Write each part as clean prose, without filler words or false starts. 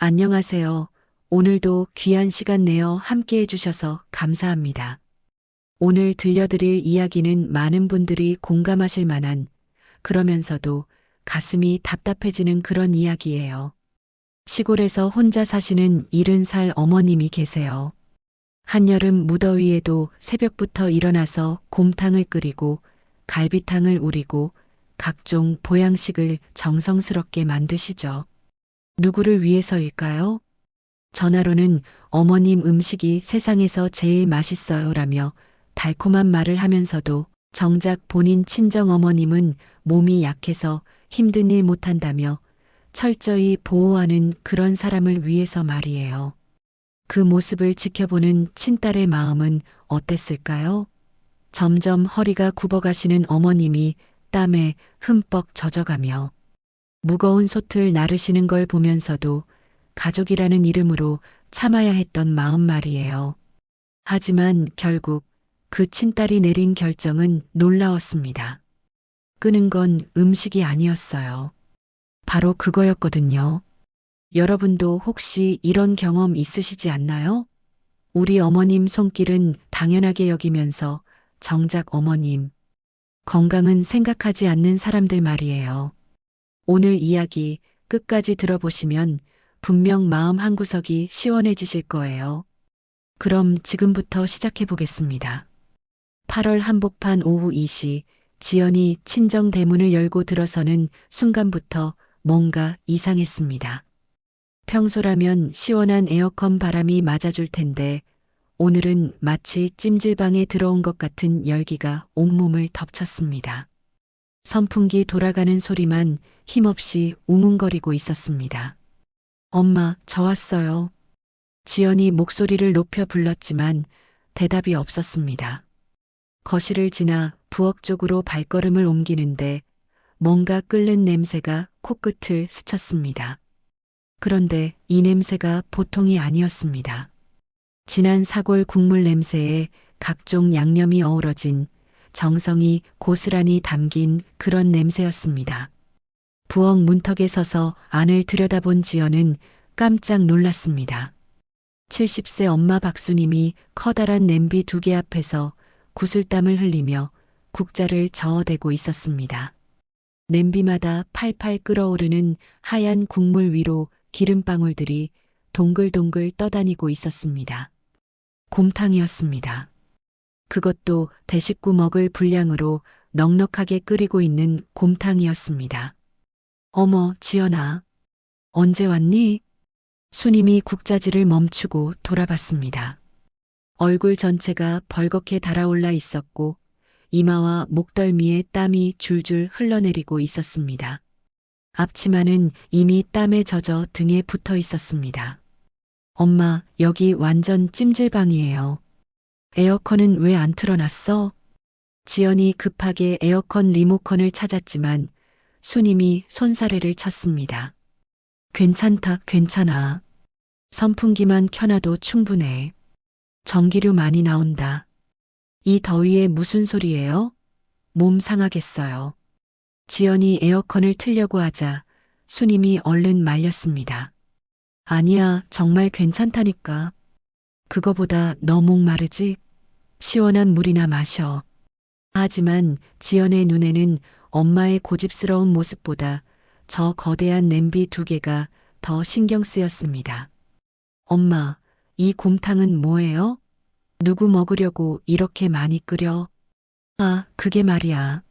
안녕하세요. 오늘도 귀한 시간 내어 함께 해주셔서 감사합니다. 오늘 들려드릴 이야기는 많은 분들이 공감하실 만한, 그러면서도 가슴이 답답해지는 그런 이야기예요. 시골에서 혼자 사시는 70살 어머님이 계세요. 한여름 무더위에도 새벽부터 일어나서 곰탕을 끓이고 갈비탕을 우리고 각종 보양식을 정성스럽게 만드시죠. 누구를 위해서일까요? 전화로는 어머님 음식이 세상에서 제일 맛있어요 라며 달콤한 말을 하면서도 정작 본인 친정 어머님은 몸이 약해서 힘든 일 못한다며 철저히 보호하는 그런 사람을 위해서 말이에요. 그 모습을 지켜보는 친딸의 마음은 어땠을까요? 점점 허리가 굽어가시는 어머님이 땀에 흠뻑 젖어가며 무거운 솥을 나르시는 걸 보면서도 가족이라는 이름으로 참아야 했던 마음 말이에요. 하지만 결국 그 친딸이 내린 결정은 놀라웠습니다. 끄는 건 음식이 아니었어요. 바로 그거였거든요. 여러분도 혹시 이런 경험 있으시지 않나요? 우리 어머님 손길은 당연하게 여기면서 정작 어머님, 건강은 생각하지 않는 사람들 말이에요. 오늘 이야기 끝까지 들어보시면 분명 마음 한구석이 시원해지실 거예요. 그럼 지금부터 시작해 보겠습니다. 8월 한복판 오후 2시 지연이 친정 대문을 열고 들어서는 순간부터 뭔가 이상했습니다. 평소라면 시원한 에어컨 바람이 맞아줄 텐데 오늘은 마치 찜질방에 들어온 것 같은 열기가 온몸을 덮쳤습니다. 선풍기 돌아가는 소리만 힘없이 웅웅거리고 있었습니다. 엄마, 저 왔어요. 지연이 목소리를 높여 불렀지만 대답이 없었습니다. 거실을 지나 부엌 쪽으로 발걸음을 옮기는데 뭔가 끓는 냄새가 코끝을 스쳤습니다. 그런데 이 냄새가 보통이 아니었습니다. 진한 사골 국물 냄새에 각종 양념이 어우러진 정성이 고스란히 담긴 그런 냄새였습니다. 부엌 문턱에 서서 안을 들여다본 지연은 깜짝 놀랐습니다. 70세 엄마 박수님이 커다란 냄비 2개 앞에서 구슬땀을 흘리며 국자를 저어대고 있었습니다. 냄비마다 팔팔 끓어오르는 하얀 국물 위로 기름방울들이 동글동글 떠다니고 있었습니다. 곰탕이었습니다. 그것도 대식구 먹을 분량으로 넉넉하게 끓이고 있는 곰탕이었습니다. 어머, 지연아. 언제 왔니? 수님이 국자질을 멈추고 돌아봤습니다. 얼굴 전체가 벌겋게 달아올라 있었고 이마와 목덜미에 땀이 줄줄 흘러내리고 있었습니다. 앞치마는 이미 땀에 젖어 등에 붙어 있었습니다. 엄마, 여기 완전 찜질방이에요. 에어컨은 왜 안 틀어놨어? 지연이 급하게 에어컨 리모컨을 찾았지만 수님이 손사래를 쳤습니다. 괜찮다, 괜찮아. 선풍기만 켜놔도 충분해. 전기료 많이 나온다. 이 더위에 무슨 소리예요? 몸 상하겠어요. 지연이 에어컨을 틀려고 하자 수님이 얼른 말렸습니다. 아니야, 정말 괜찮다니까. 그거보다 너 목 마르지? 시원한 물이나 마셔. 하지만 지연의 눈에는 엄마의 고집스러운 모습보다 저 거대한 냄비 2개가 더 신경 쓰였습니다. 엄마, 이 곰탕은 뭐예요? 누구 먹으려고 이렇게 많이 끓여? 아, 그게 말이야.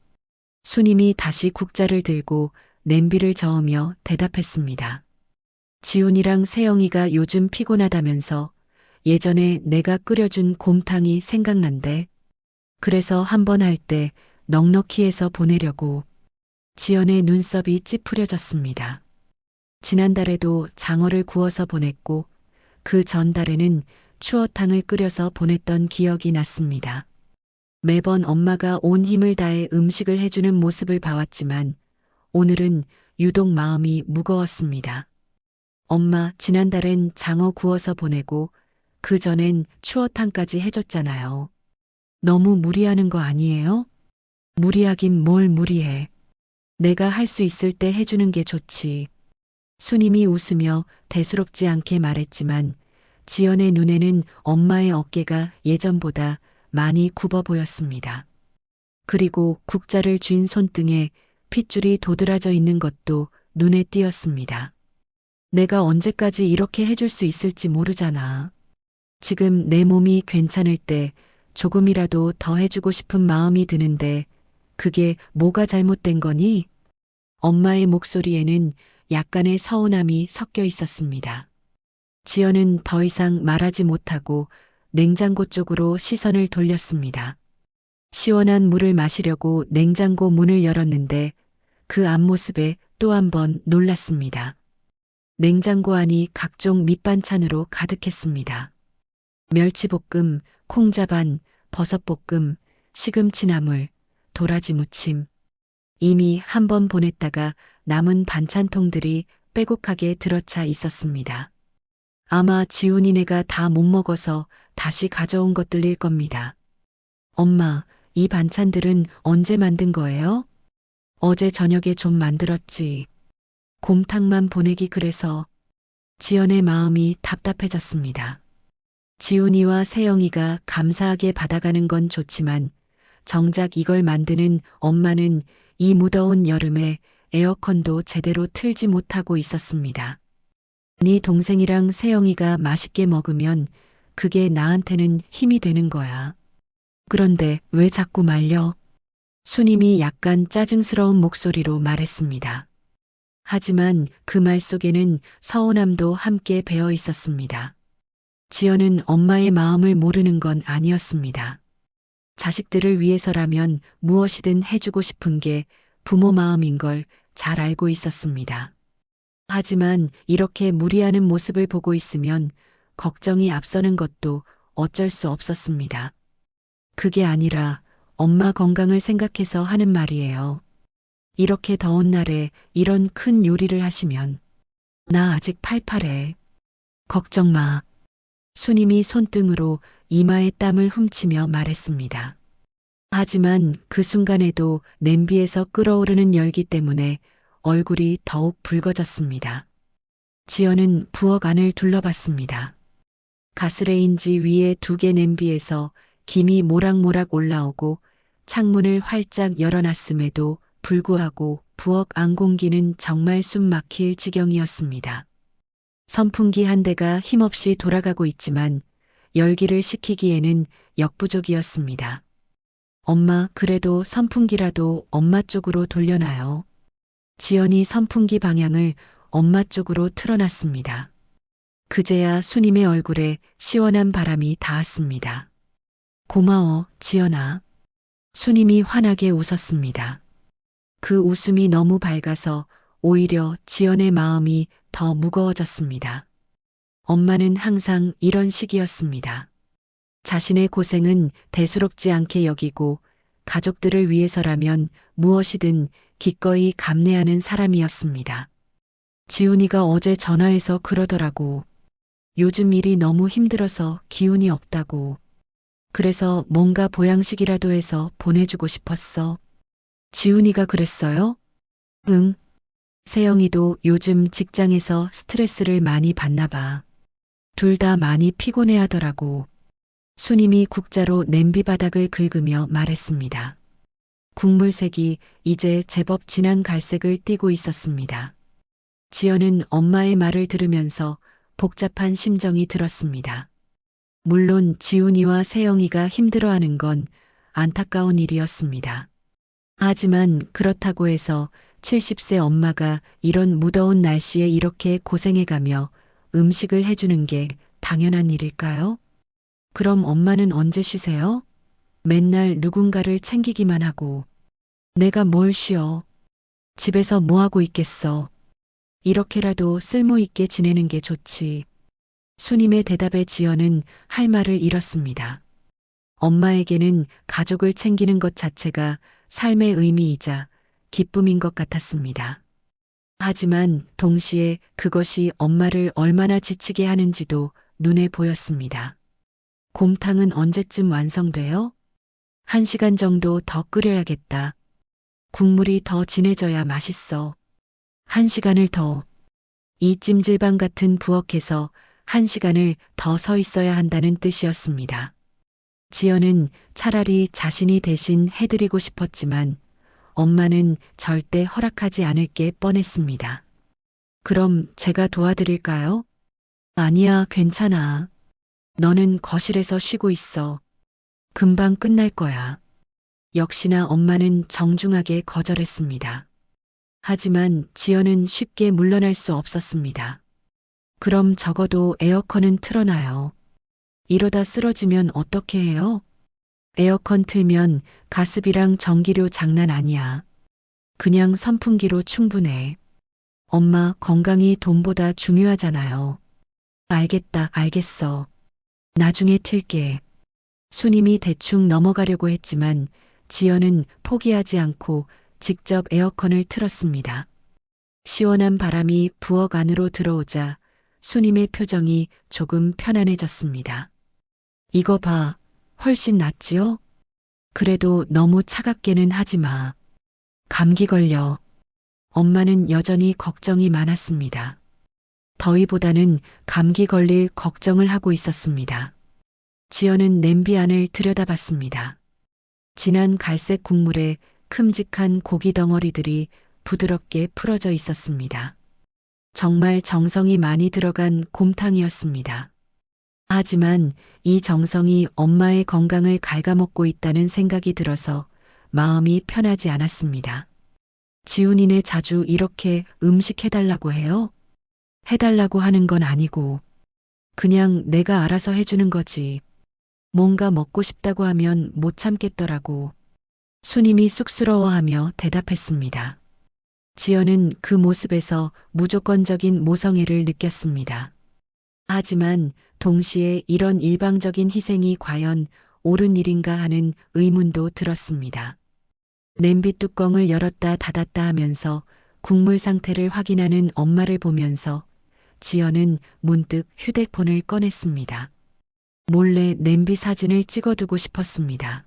수님이 다시 국자를 들고 냄비를 저으며 대답했습니다. 지훈이랑 세영이가 요즘 피곤하다면서 예전에 내가 끓여준 곰탕이 생각난대. 그래서 한번 할 때 넉넉히 해서 보내려고. 지연의 눈썹이 찌푸려졌습니다. 지난달에도 장어를 구워서 보냈고 그 전달에는 추어탕을 끓여서 보냈던 기억이 났습니다. 매번 엄마가 온 힘을 다해 음식을 해주는 모습을 봐왔지만 오늘은 유독 마음이 무거웠습니다. 엄마, 지난달엔 장어 구워서 보내고 그 전엔 추어탕까지 해줬잖아요. 너무 무리하는 거 아니에요? 무리하긴 뭘 무리해. 내가 할 수 있을 때 해주는 게 좋지. 수님이 웃으며 대수롭지 않게 말했지만 지연의 눈에는 엄마의 어깨가 예전보다 많이 굽어 보였습니다. 그리고 국자를 쥔 손등에 핏줄이 도드라져 있는 것도 눈에 띄었습니다. 내가 언제까지 이렇게 해줄 수 있을지 모르잖아. 지금 내 몸이 괜찮을 때 조금이라도 더 해주고 싶은 마음이 드는데 그게 뭐가 잘못된 거니? 엄마의 목소리에는 약간의 서운함이 섞여 있었습니다. 지연은 더 이상 말하지 못하고 냉장고 쪽으로 시선을 돌렸습니다. 시원한 물을 마시려고 냉장고 문을 열었는데 그 앞모습에 또 한 번 놀랐습니다. 냉장고 안이 각종 밑반찬으로 가득했습니다. 멸치볶음, 콩자반, 버섯볶음, 시금치나물, 도라지 무침. 이미 한 번 보냈다가 남은 반찬통들이 빼곡하게 들어차 있었습니다. 아마 지훈이네가 다 못 먹어서 다시 가져온 것들일 겁니다. 엄마, 이 반찬들은 언제 만든 거예요? 어제 저녁에 좀 만들었지. 곰탕만 보내기 그래서. 지연의 마음이 답답해졌습니다. 지훈이와 세영이가 감사하게 받아가는 건 좋지만 정작 이걸 만드는 엄마는 이 무더운 여름에 에어컨도 제대로 틀지 못하고 있었습니다. 네 동생이랑 세영이가 맛있게 먹으면 그게 나한테는 힘이 되는 거야. 그런데 왜 자꾸 말려? 수님이 약간 짜증스러운 목소리로 말했습니다. 하지만 그 말 속에는 서운함도 함께 배어 있었습니다. 지연은 엄마의 마음을 모르는 건 아니었습니다. 자식들을 위해서라면 무엇이든 해주고 싶은 게 부모 마음인 걸 잘 알고 있었습니다. 하지만 이렇게 무리하는 모습을 보고 있으면 걱정이 앞서는 것도 어쩔 수 없었습니다. 그게 아니라 엄마 건강을 생각해서 하는 말이에요. 이렇게 더운 날에 이런 큰 요리를 하시면 나 아직 팔팔해. 걱정 마. 수님이 손등으로 이마에 땀을 훔치며 말했습니다. 하지만 그 순간에도 냄비에서 끓어오르는 열기 때문에 얼굴이 더욱 붉어졌습니다. 지연은 부엌 안을 둘러봤습니다. 가스레인지 위에 2개 냄비에서 김이 모락모락 올라오고 창문을 활짝 열어놨음에도 불구하고 부엌 안 공기는 정말 숨 막힐 지경이었습니다. 선풍기 한 대가 힘없이 돌아가고 있지만 열기를 식히기에는 역부족이었습니다. 엄마, 그래도 선풍기라도 엄마 쪽으로 돌려놔요. 지연이 선풍기 방향을 엄마 쪽으로 틀어놨습니다. 그제야 수님의 얼굴에 시원한 바람이 닿았습니다. 고마워, 지연아. 수님이 환하게 웃었습니다. 그 웃음이 너무 밝아서 오히려 지연의 마음이 더 무거워졌습니다. 엄마는 항상 이런 식이었습니다. 자신의 고생은 대수롭지 않게 여기고 가족들을 위해서라면 무엇이든 기꺼이 감내하는 사람이었습니다. 지훈이가 어제 전화해서 그러더라고. 요즘 일이 너무 힘들어서 기운이 없다고. 그래서 뭔가 보양식이라도 해서 보내주고 싶었어. 지훈이가 그랬어요? 응. 세영이도 요즘 직장에서 스트레스를 많이 받나 봐. 둘 다 많이 피곤해 하더라고. 수님이 국자로 냄비 바닥을 긁으며 말했습니다. 국물색이 이제 제법 진한 갈색을 띠고 있었습니다. 지연은 엄마의 말을 들으면서 복잡한 심정이 들었습니다. 물론 지훈이와 세영이가 힘들어하는 건 안타까운 일이었습니다. 하지만 그렇다고 해서 70세 엄마가 이런 무더운 날씨에 이렇게 고생해가며 음식을 해주는 게 당연한 일일까요? 그럼 엄마는 언제 쉬세요? 맨날 누군가를 챙기기만 하고. 내가 뭘 쉬어. 집에서 뭐 하고 있겠어. 이렇게라도 쓸모있게 지내는 게 좋지. 수님의 대답에 지연은 할 말을 잃었습니다. 엄마에게는 가족을 챙기는 것 자체가 삶의 의미이자 기쁨인 것 같았습니다. 하지만 동시에 그것이 엄마를 얼마나 지치게 하는지도 눈에 보였습니다. 곰탕은 언제쯤 완성돼요? 1시간 정도 더 끓여야겠다. 국물이 더 진해져야 맛있어. 1시간을 더. 이 찜질방 같은 부엌에서 1시간을 더 서 있어야 한다는 뜻이었습니다. 지연은 차라리 자신이 대신 해드리고 싶었지만 엄마는 절대 허락하지 않을 게 뻔했습니다. 그럼 제가 도와드릴까요? 아니야, 괜찮아. 너는 거실에서 쉬고 있어. 금방 끝날 거야. 역시나 엄마는 정중하게 거절했습니다. 하지만 지연은 쉽게 물러날 수 없었습니다. 그럼 적어도 에어컨은 틀어놔요. 이러다 쓰러지면 어떻게 해요? 에어컨 틀면 가스비랑 전기료 장난 아니야. 그냥 선풍기로 충분해. 엄마 건강이 돈보다 중요하잖아요. 알겠다, 알겠어. 나중에 틀게. 수님이 대충 넘어가려고 했지만 지연은 포기하지 않고 직접 에어컨을 틀었습니다. 시원한 바람이 부엌 안으로 들어오자 수님의 표정이 조금 편안해졌습니다. 이거 봐, 훨씬 낫지요? 그래도 너무 차갑게는 하지 마. 감기 걸려. 엄마는 여전히 걱정이 많았습니다. 더위보다는 감기 걸릴 걱정을 하고 있었습니다. 지연은 냄비 안을 들여다봤습니다. 진한 갈색 국물에 큼직한 고기 덩어리들이 부드럽게 풀어져 있었습니다. 정말 정성이 많이 들어간 곰탕이었습니다. 하지만 이 정성이 엄마의 건강을 갉아먹고 있다는 생각이 들어서 마음이 편하지 않았습니다. 지훈이네 자주 이렇게 음식 해달라고 해요? 해달라고 하는 건 아니고 그냥 내가 알아서 해주는 거지. 뭔가 먹고 싶다고 하면 못 참겠더라고. 수님이 쑥스러워하며 대답했습니다. 지연은 그 모습에서 무조건적인 모성애를 느꼈습니다. 하지만 동시에 이런 일방적인 희생이 과연 옳은 일인가 하는 의문도 들었습니다. 냄비 뚜껑을 열었다 닫았다 하면서 국물 상태를 확인하는 엄마를 보면서 지연은 문득 휴대폰을 꺼냈습니다. 몰래 냄비 사진을 찍어두고 싶었습니다.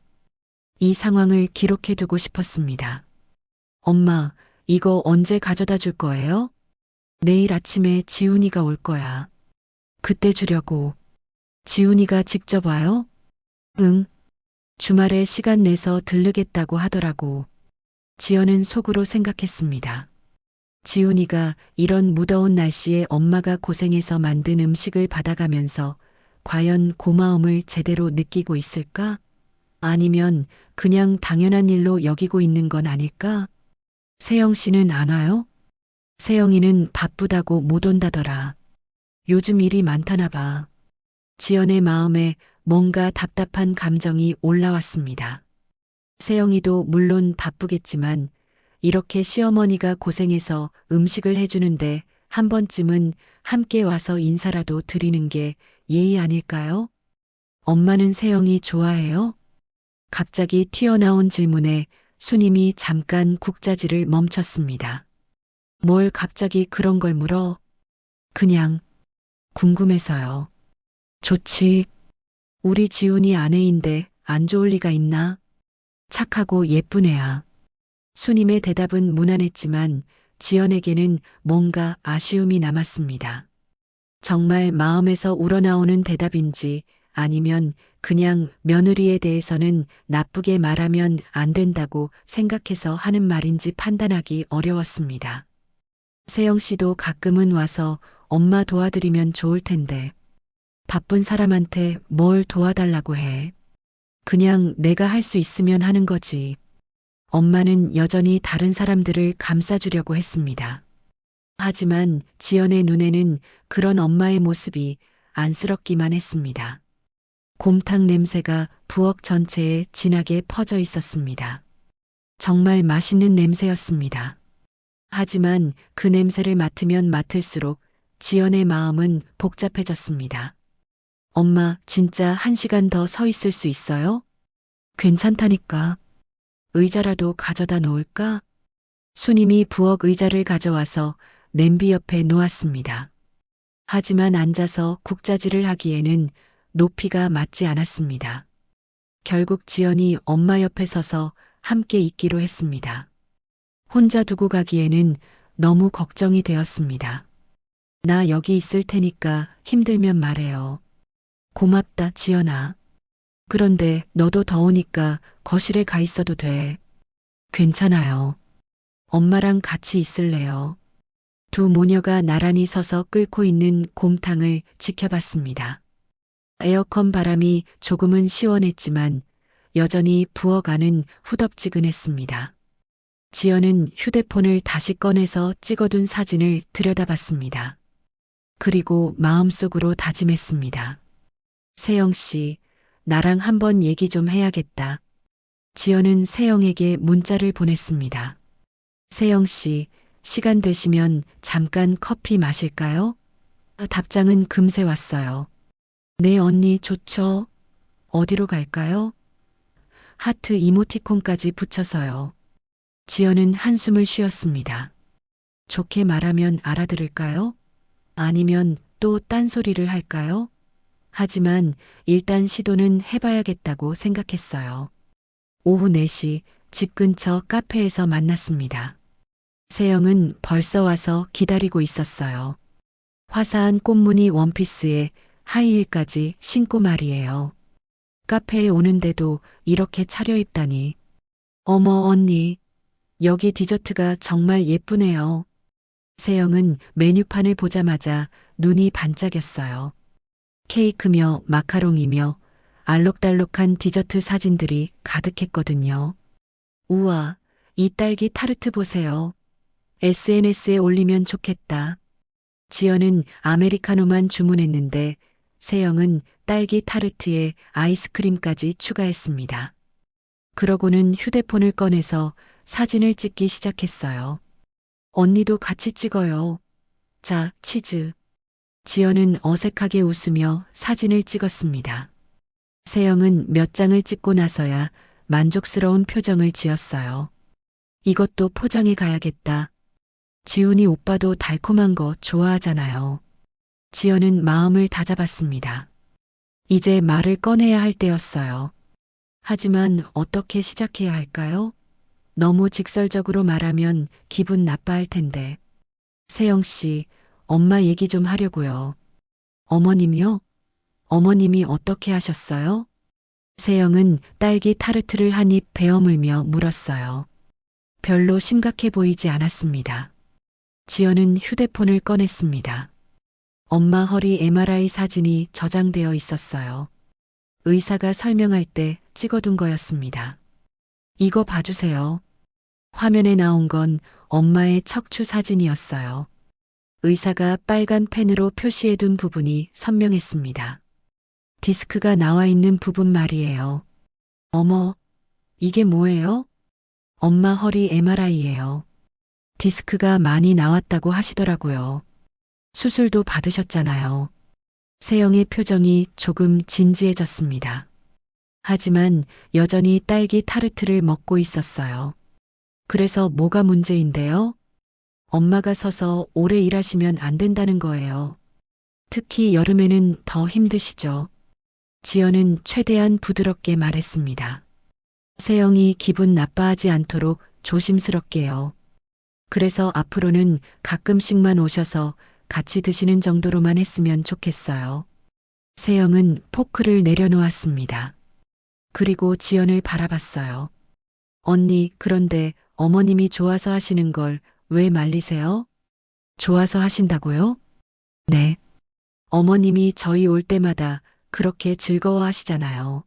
이 상황을 기록해두고 싶었습니다. 엄마, 이거 언제 가져다 줄 거예요? 내일 아침에 지훈이가 올 거야. 그때 주려고. 지훈이가 직접 와요? 응. 주말에 시간 내서 들르겠다고 하더라고. 지연은 속으로 생각했습니다. 지훈이가 이런 무더운 날씨에 엄마가 고생해서 만든 음식을 받아가면서 과연 고마움을 제대로 느끼고 있을까? 아니면 그냥 당연한 일로 여기고 있는 건 아닐까? 세영 씨는 안 와요? 세영이는 바쁘다고 못 온다더라. 요즘 일이 많다나 봐. 지연의 마음에 뭔가 답답한 감정이 올라왔습니다. 세영이도 물론 바쁘겠지만 이렇게 시어머니가 고생해서 음식을 해주는데 한 번쯤은 함께 와서 인사라도 드리는 게 예의 아닐까요? 엄마는 세영이 좋아해요? 갑자기 튀어나온 질문에 수님이 잠깐 국자질을 멈췄습니다. 뭘 갑자기 그런 걸 물어? 그냥 궁금해서요. 좋지. 우리 지훈이 아내인데 안 좋을 리가 있나? 착하고 예쁜 애야. 수님의 대답은 무난했지만 지연에게는 뭔가 아쉬움이 남았습니다. 정말 마음에서 우러나오는 대답인지 아니면 그냥 며느리에 대해서는 나쁘게 말하면 안 된다고 생각해서 하는 말인지 판단하기 어려웠습니다. 세영 씨도 가끔은 와서 엄마 도와드리면 좋을 텐데. 바쁜 사람한테 뭘 도와달라고 해. 그냥 내가 할 수 있으면 하는 거지. 엄마는 여전히 다른 사람들을 감싸주려고 했습니다. 하지만 지연의 눈에는 그런 엄마의 모습이 안쓰럽기만 했습니다. 곰탕 냄새가 부엌 전체에 진하게 퍼져 있었습니다. 정말 맛있는 냄새였습니다. 하지만 그 냄새를 맡으면 맡을수록 지연의 마음은 복잡해졌습니다. 엄마, 진짜 1시간 더 서 있을 수 있어요? 괜찮다니까. 의자라도 가져다 놓을까? 수님이 부엌 의자를 가져와서 냄비 옆에 놓았습니다. 하지만 앉아서 국자질을 하기에는 높이가 맞지 않았습니다. 결국 지연이 엄마 옆에 서서 함께 있기로 했습니다. 혼자 두고 가기에는 너무 걱정이 되었습니다. 나 여기 있을 테니까 힘들면 말해요. 고맙다, 지연아. 그런데 너도 더우니까 거실에 가 있어도 돼. 괜찮아요. 엄마랑 같이 있을래요. 두 모녀가 나란히 서서 끓고 있는 곰탕을 지켜봤습니다. 에어컨 바람이 조금은 시원했지만 여전히 부엌안은 후덥지근했습니다. 지연은 휴대폰을 다시 꺼내서 찍어둔 사진을 들여다봤습니다. 그리고 마음속으로 다짐했습니다. 세영 씨, 나랑 한번 얘기 좀 해야겠다. 지연은 세영에게 문자를 보냈습니다. 세영 씨, 시간 되시면 잠깐 커피 마실까요? 답장은 금세 왔어요. 네, 언니, 좋죠. 어디로 갈까요? 하트 이모티콘까지 붙여서요. 지연은 한숨을 쉬었습니다. 좋게 말하면 알아들을까요? 아니면 또 딴소리를 할까요? 하지만 일단 시도는 해봐야겠다고 생각했어요. 오후 4시 집 근처 카페에서 만났습니다. 세영은 벌써 와서 기다리고 있었어요. 화사한 꽃무늬 원피스에 하이힐까지 신고 말이에요. 카페에 오는데도 이렇게 차려입다니. 어머 언니, 여기 디저트가 정말 예쁘네요. 세영은 메뉴판을 보자마자 눈이 반짝였어요. 케이크며 마카롱이며 알록달록한 디저트 사진들이 가득했거든요. 우와, 이 딸기 타르트 보세요. SNS에 올리면 좋겠다. 지연은 아메리카노만 주문했는데 세영은 딸기 타르트에 아이스크림까지 추가했습니다. 그러고는 휴대폰을 꺼내서 사진을 찍기 시작했어요. 언니도 같이 찍어요. 자, 치즈. 지연은 어색하게 웃으며 사진을 찍었습니다. 세영은 몇 장을 찍고 나서야 만족스러운 표정을 지었어요. 이것도 포장해 가야겠다. 지훈이 오빠도 달콤한 거 좋아하잖아요. 지연은 마음을 다잡았습니다. 이제 말을 꺼내야 할 때였어요. 하지만 어떻게 시작해야 할까요? 너무 직설적으로 말하면 기분 나빠할 텐데. 세영 씨, 엄마 얘기 좀 하려고요. 어머님요? 어머님이 어떻게 하셨어요? 세영은 딸기 타르트를 한 입 베어물며 물었어요. 별로 심각해 보이지 않았습니다. 지연은 휴대폰을 꺼냈습니다. 엄마 허리 MRI 사진이 저장되어 있었어요. 의사가 설명할 때 찍어둔 거였습니다. 이거 봐주세요. 화면에 나온 건 엄마의 척추 사진이었어요. 의사가 빨간 펜으로 표시해둔 부분이 선명했습니다. 디스크가 나와 있는 부분 말이에요. 어머, 이게 뭐예요? 엄마 허리 MRI예요. 디스크가 많이 나왔다고 하시더라고요. 수술도 받으셨잖아요. 세영의 표정이 조금 진지해졌습니다. 하지만 여전히 딸기 타르트를 먹고 있었어요. 그래서 뭐가 문제인데요? 엄마가 서서 오래 일하시면 안 된다는 거예요. 특히 여름에는 더 힘드시죠. 지연은 최대한 부드럽게 말했습니다. 세영이 기분 나빠하지 않도록 조심스럽게요. 그래서 앞으로는 가끔씩만 오셔서 같이 드시는 정도로만 했으면 좋겠어요. 세영은 포크를 내려놓았습니다. 그리고 지연을 바라봤어요. 언니, 그런데 어머님이 좋아서 하시는 걸 왜 말리세요? 좋아서 하신다고요? 네. 어머님이 저희 올 때마다 그렇게 즐거워하시잖아요.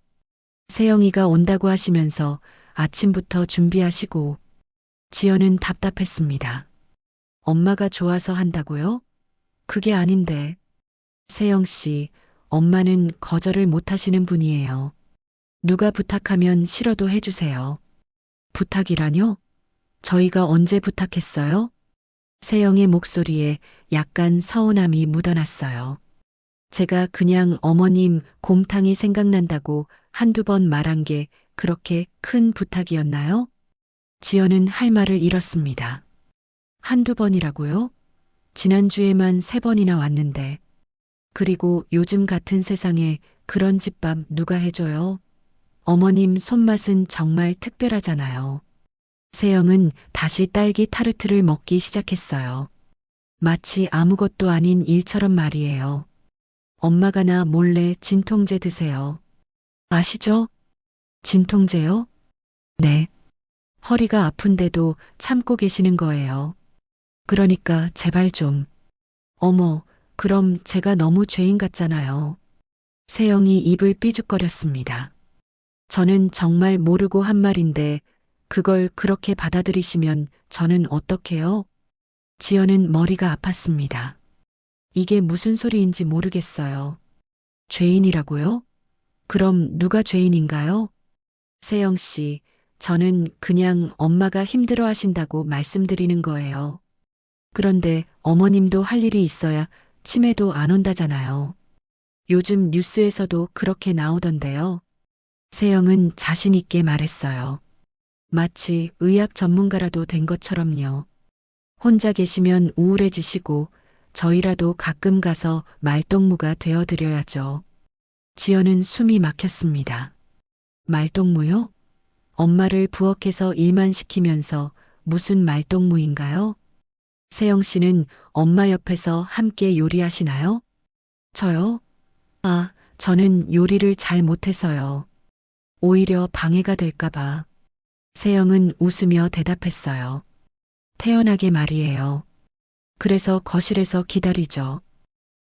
세영이가 온다고 하시면서 아침부터 준비하시고. 지연은 답답했습니다. 엄마가 좋아서 한다고요? 그게 아닌데. 세영 씨, 엄마는 거절을 못 하시는 분이에요. 누가 부탁하면 싫어도 해주세요. 부탁이라뇨? 저희가 언제 부탁했어요? 세영의 목소리에 약간 서운함이 묻어났어요. 제가 그냥 어머님 곰탕이 생각난다고 한두 번 말한 게 그렇게 큰 부탁이었나요? 지연은 할 말을 잃었습니다. 한두 번이라고요? 지난주에만 3번이나 왔는데. 그리고 요즘 같은 세상에 그런 집밥 누가 해줘요? 어머님 손맛은 정말 특별하잖아요. 세영은 다시 딸기 타르트를 먹기 시작했어요. 마치 아무것도 아닌 일처럼 말이에요. 엄마가 나 몰래 진통제 드세요. 아시죠? 진통제요? 네. 허리가 아픈데도 참고 계시는 거예요. 그러니까 제발 좀. 어머, 그럼 제가 너무 죄인 같잖아요. 세영이 입을 삐죽거렸습니다. 저는 정말 모르고 한 말인데 그걸 그렇게 받아들이시면 저는 어떡해요? 지연은 머리가 아팠습니다. 이게 무슨 소리인지 모르겠어요. 죄인이라고요? 그럼 누가 죄인인가요? 세영 씨, 저는 그냥 엄마가 힘들어 하신다고 말씀드리는 거예요. 그런데 어머님도 할 일이 있어야 치매도 안 온다잖아요. 요즘 뉴스에서도 그렇게 나오던데요. 세영은 자신 있게 말했어요. 마치 의학 전문가라도 된 것처럼요. 혼자 계시면 우울해지시고 저희라도 가끔 가서 말동무가 되어드려야죠. 지연은 숨이 막혔습니다. 말동무요? 엄마를 부엌에서 일만 시키면서 무슨 말동무인가요? 세영 씨는 엄마 옆에서 함께 요리하시나요? 저요? 아, 저는 요리를 잘 못해서요. 오히려 방해가 될까봐. 세영은 웃으며 대답했어요. 태연하게 말이에요. 그래서 거실에서 기다리죠.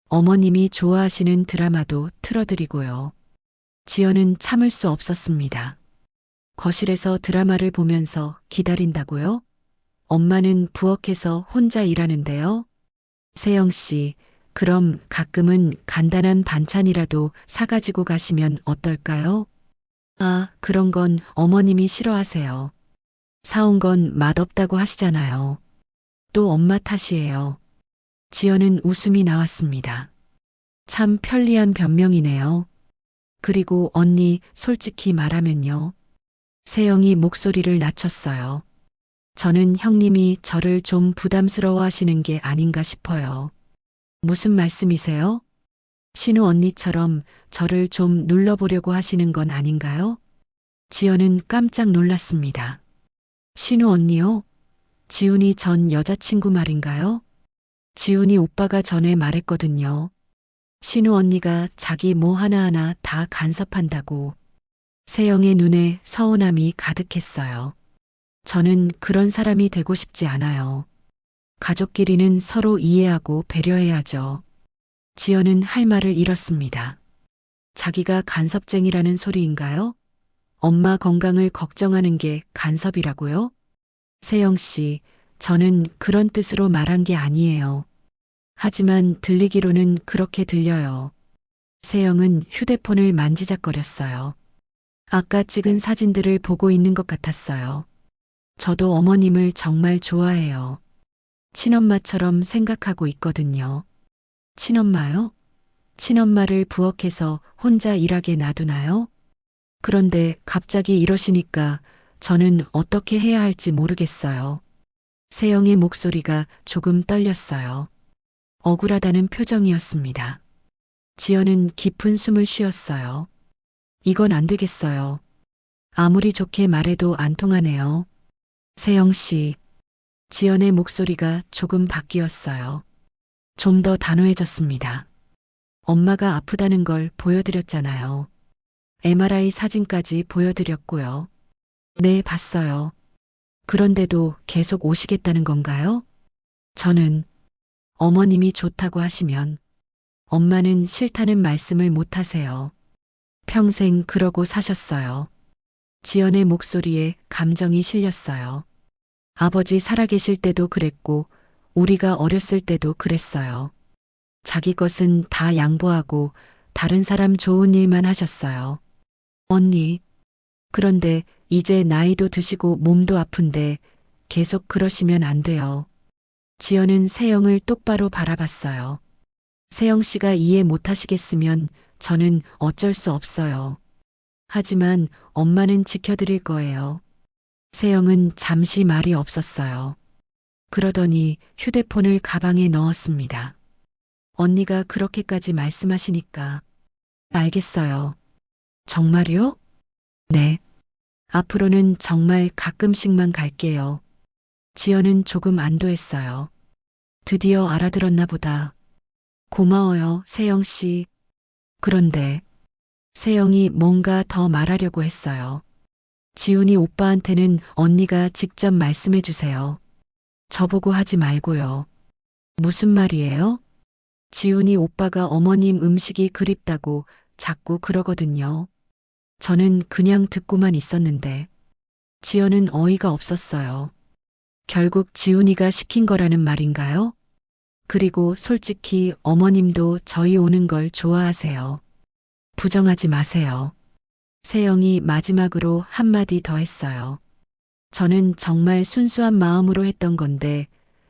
어머님이 좋아하시는 드라마도 틀어드리고요. 지연은 참을 수 없었습니다. 거실에서 드라마를 보면서 기다린다고요? 엄마는 부엌에서 혼자 일하는데요. 세영 씨, 그럼 가끔은 간단한 반찬이라도 사가지고 가시면 어떨까요? 아, 그런 건 어머님이 싫어하세요. 사온 건 맛없다고 하시잖아요. 또 엄마 탓이에요. 지연은 웃음이 나왔습니다. 참 편리한 변명이네요. 그리고 언니, 솔직히 말하면요. 세영이 목소리를 낮췄어요. 저는 형님이 저를 좀 부담스러워 하시는 게 아닌가 싶어요. 무슨 말씀이세요? 신우 언니처럼 저를 좀 눌러보려고 하시는 건 아닌가요? 지연은 깜짝 놀랐습니다. 신우 언니요? 지훈이 전 여자친구 말인가요? 지훈이 오빠가 전에 말했거든요. 신우 언니가 자기 뭐 하나하나 다 간섭한다고. 세영의 눈에 서운함이 가득했어요. 저는 그런 사람이 되고 싶지 않아요. 가족끼리는 서로 이해하고 배려해야죠. 지연은 할 말을 잃었습니다. 자기가 간섭쟁이라는 소리인가요? 엄마 건강을 걱정하는 게 간섭이라고요? 세영 씨, 저는 그런 뜻으로 말한 게 아니에요. 하지만 들리기로는 그렇게 들려요. 세영은 휴대폰을 만지작거렸어요. 아까 찍은 사진들을 보고 있는 것 같았어요. 저도 어머님을 정말 좋아해요. 친엄마처럼 생각하고 있거든요. 친엄마요? 친엄마를 부엌에서 혼자 일하게 놔두나요? 그런데 갑자기 이러시니까 저는 어떻게 해야 할지 모르겠어요. 세영의 목소리가 조금 떨렸어요. 억울하다는 표정이었습니다. 지연은 깊은 숨을 쉬었어요. 이건 안 되겠어요. 아무리 좋게 말해도 안 통하네요. 세영 씨, 지연의 목소리가 조금 바뀌었어요. 좀 더 단호해졌습니다. 엄마가 아프다는 걸 보여드렸잖아요. MRI 사진까지 보여드렸고요. 네, 봤어요. 그런데도 계속 오시겠다는 건가요? 저는 어머님이 좋다고 하시면 엄마는 싫다는 말씀을 못 하세요. 평생 그러고 사셨어요. 지연의 목소리에 감정이 실렸어요. 아버지 살아계실 때도 그랬고 우리가 어렸을 때도 그랬어요. 자기 것은 다 양보하고 다른 사람 좋은 일만 하셨어요. 언니, 그런데 이제 나이도 드시고 몸도 아픈데 계속 그러시면 안 돼요. 지연은 세영을 똑바로 바라봤어요. 세영 씨가 이해 못 하시겠으면 저는 어쩔 수 없어요. 하지만 엄마는 지켜드릴 거예요. 세영은 잠시 말이 없었어요. 그러더니 휴대폰을 가방에 넣었습니다. 언니가 그렇게까지 말씀하시니까. 알겠어요. 정말요? 네. 앞으로는 정말 가끔씩만 갈게요. 지연은 조금 안도했어요. 드디어 알아들었나 보다. 고마워요, 세영 씨. 그런데 세영이 뭔가 더 말하려고 했어요. 지훈이 오빠한테는 언니가 직접 말씀해 주세요. 저보고 하지 말고요. 무슨 말이에요? 지훈이 오빠가 어머님 음식이 그립다고 자꾸 그러거든요. 저는 그냥 듣고만 있었는데 지연은 어이가 없었어요. 결국 지훈이가 시킨 거라는 말인가요? 그리고 솔직히 어머님도 저희 오는 걸 좋아하세요. 부정하지 마세요. 세영이 마지막으로 한마디 더 했어요. 저는 정말 순수한 마음으로 했던 건데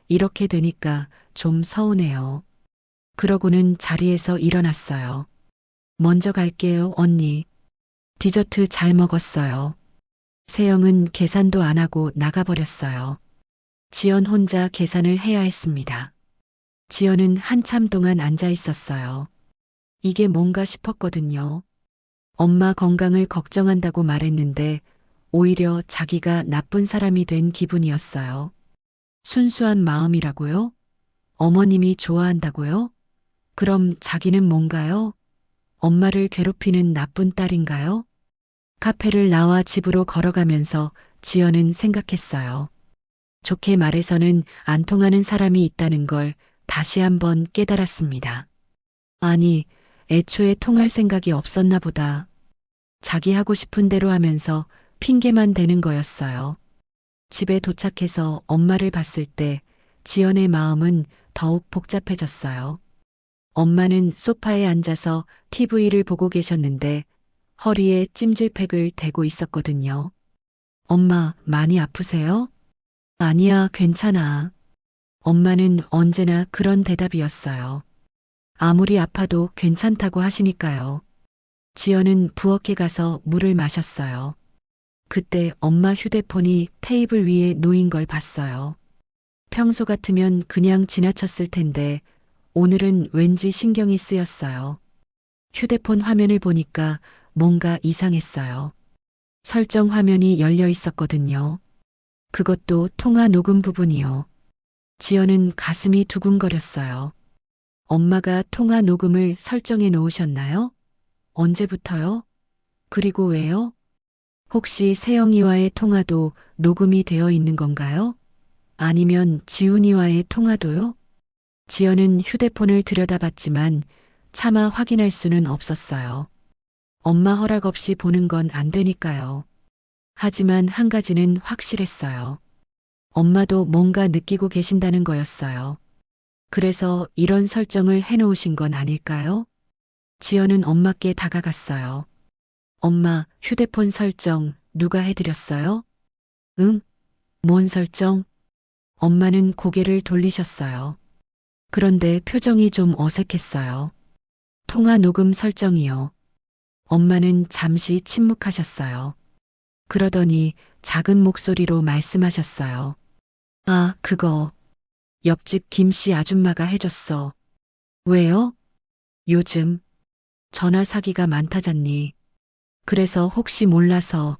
이렇게 되니까 좀 서운해요. 그러고는 자리에서 일어났어요. 먼저 갈게요, 언니. 디저트 잘 먹었어요. 세영은 계산도 안 하고 나가버렸어요. 지연 혼자 계산을 해야 했습니다. 지연은 한참 동안 앉아 있었어요. 이게 뭔가 싶었거든요. 엄마 건강을 걱정한다고 말했는데 오히려 자기가 나쁜 사람이 된 기분이었어요. 순수한 마음이라고요? 어머님이 좋아한다고요? 그럼 자기는 뭔가요? 엄마를 괴롭히는 나쁜 딸인가요? 카페를 나와 집으로 걸어가면서 지연은 생각했어요. 좋게 말해서는 안 통하는 사람이 있다는 걸 다시 한번 깨달았습니다. 아니, 애초에 통할 생각이 없었나 보다. 자기 하고 싶은 대로 하면서 핑계만 대는 거였어요. 집에 도착해서 엄마를 봤을 때 지연의 마음은 더욱 복잡해졌어요. 엄마는 소파에 앉아서 TV를 보고 계셨는데 허리에 찜질팩을 대고 있었거든요. 엄마, 많이 아프세요? 아니야, 괜찮아. 엄마는 언제나 그런 대답이었어요. 아무리 아파도 괜찮다고 하시니까요. 지연은 부엌에 가서 물을 마셨어요. 그때 엄마 휴대폰이 테이블 위에 놓인 걸 봤어요. 평소 같으면 그냥 지나쳤을 텐데 오늘은 왠지 신경이 쓰였어요. 휴대폰 화면을 보니까 뭔가 이상했어요. 설정 화면이 열려 있었거든요. 그것도 통화 녹음 부분이요. 지연은 가슴이 두근거렸어요. 엄마가 통화 녹음을 설정해 놓으셨나요? 언제부터요? 그리고 왜요? 혹시 세영이와의 통화도 녹음이 되어 있는 건가요? 아니면 지훈이와의 통화도요? 지연은 휴대폰을 들여다봤지만 차마 확인할 수는 없었어요. 엄마 허락 없이 보는 건 안 되니까요. 하지만 한 가지는 확실했어요. 엄마도 뭔가 느끼고 계신다는 거였어요. 그래서 이런 설정을 해놓으신 건 아닐까요? 지연은 엄마께 다가갔어요. 엄마, 휴대폰 설정 누가 해드렸어요? 응? 뭔 설정? 엄마는 고개를 돌리셨어요. 그런데 표정이 좀 어색했어요. 통화 녹음 설정이요. 엄마는 잠시 침묵하셨어요. 그러더니 작은 목소리로 말씀하셨어요. 아, 그거. 옆집 김씨 아줌마가 해줬어. 왜요? 요즘 전화 사기가 많다잖니. 그래서 혹시 몰라서.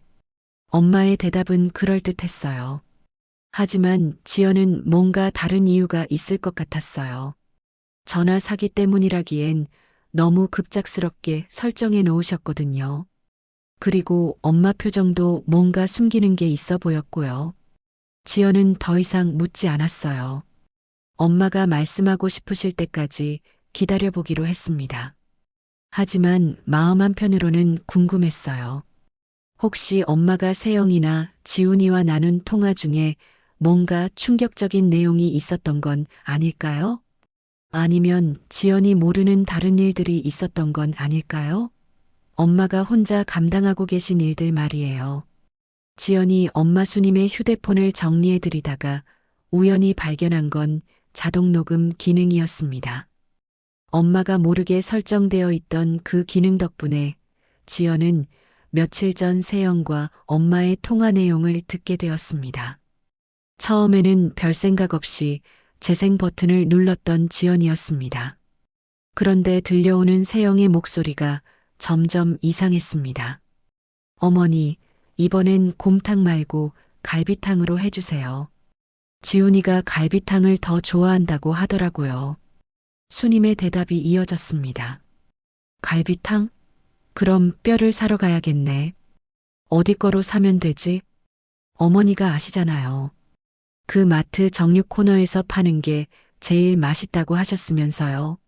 엄마의 대답은 그럴듯했어요. 하지만 지연은 뭔가 다른 이유가 있을 것 같았어요. 전화 사기 때문이라기엔 너무 급작스럽게 설정해 놓으셨거든요. 그리고 엄마 표정도 뭔가 숨기는 게 있어 보였고요. 지연은 더 이상 묻지 않았어요. 엄마가 말씀하고 싶으실 때까지 기다려보기로 했습니다. 하지만 마음 한편으로는 궁금했어요. 혹시 엄마가 세영이나 지훈이와 나눈 통화 중에 뭔가 충격적인 내용이 있었던 건 아닐까요? 아니면 지연이 모르는 다른 일들이 있었던 건 아닐까요? 엄마가 혼자 감당하고 계신 일들 말이에요. 지연이 엄마 수님의 휴대폰을 정리해드리다가 우연히 발견한 건 자동 녹음 기능이었습니다. 엄마가 모르게 설정되어 있던 그 기능 덕분에 지연은 며칠 전 세영과 엄마의 통화 내용을 듣게 되었습니다. 처음에는 별 생각 없이 재생 버튼을 눌렀던 지연이었습니다. 그런데 들려오는 세영의 목소리가 점점 이상했습니다. 어머니, 이번엔 곰탕 말고 갈비탕으로 해주세요. 지훈이가 갈비탕을 더 좋아한다고 하더라고요. 수님의 대답이 이어졌습니다. 갈비탕? 그럼 뼈를 사러 가야겠네. 어디 거로 사면 되지? 어머니가 아시잖아요. 그 마트 정육 코너에서 파는 게 제일 맛있다고 하셨으면서요.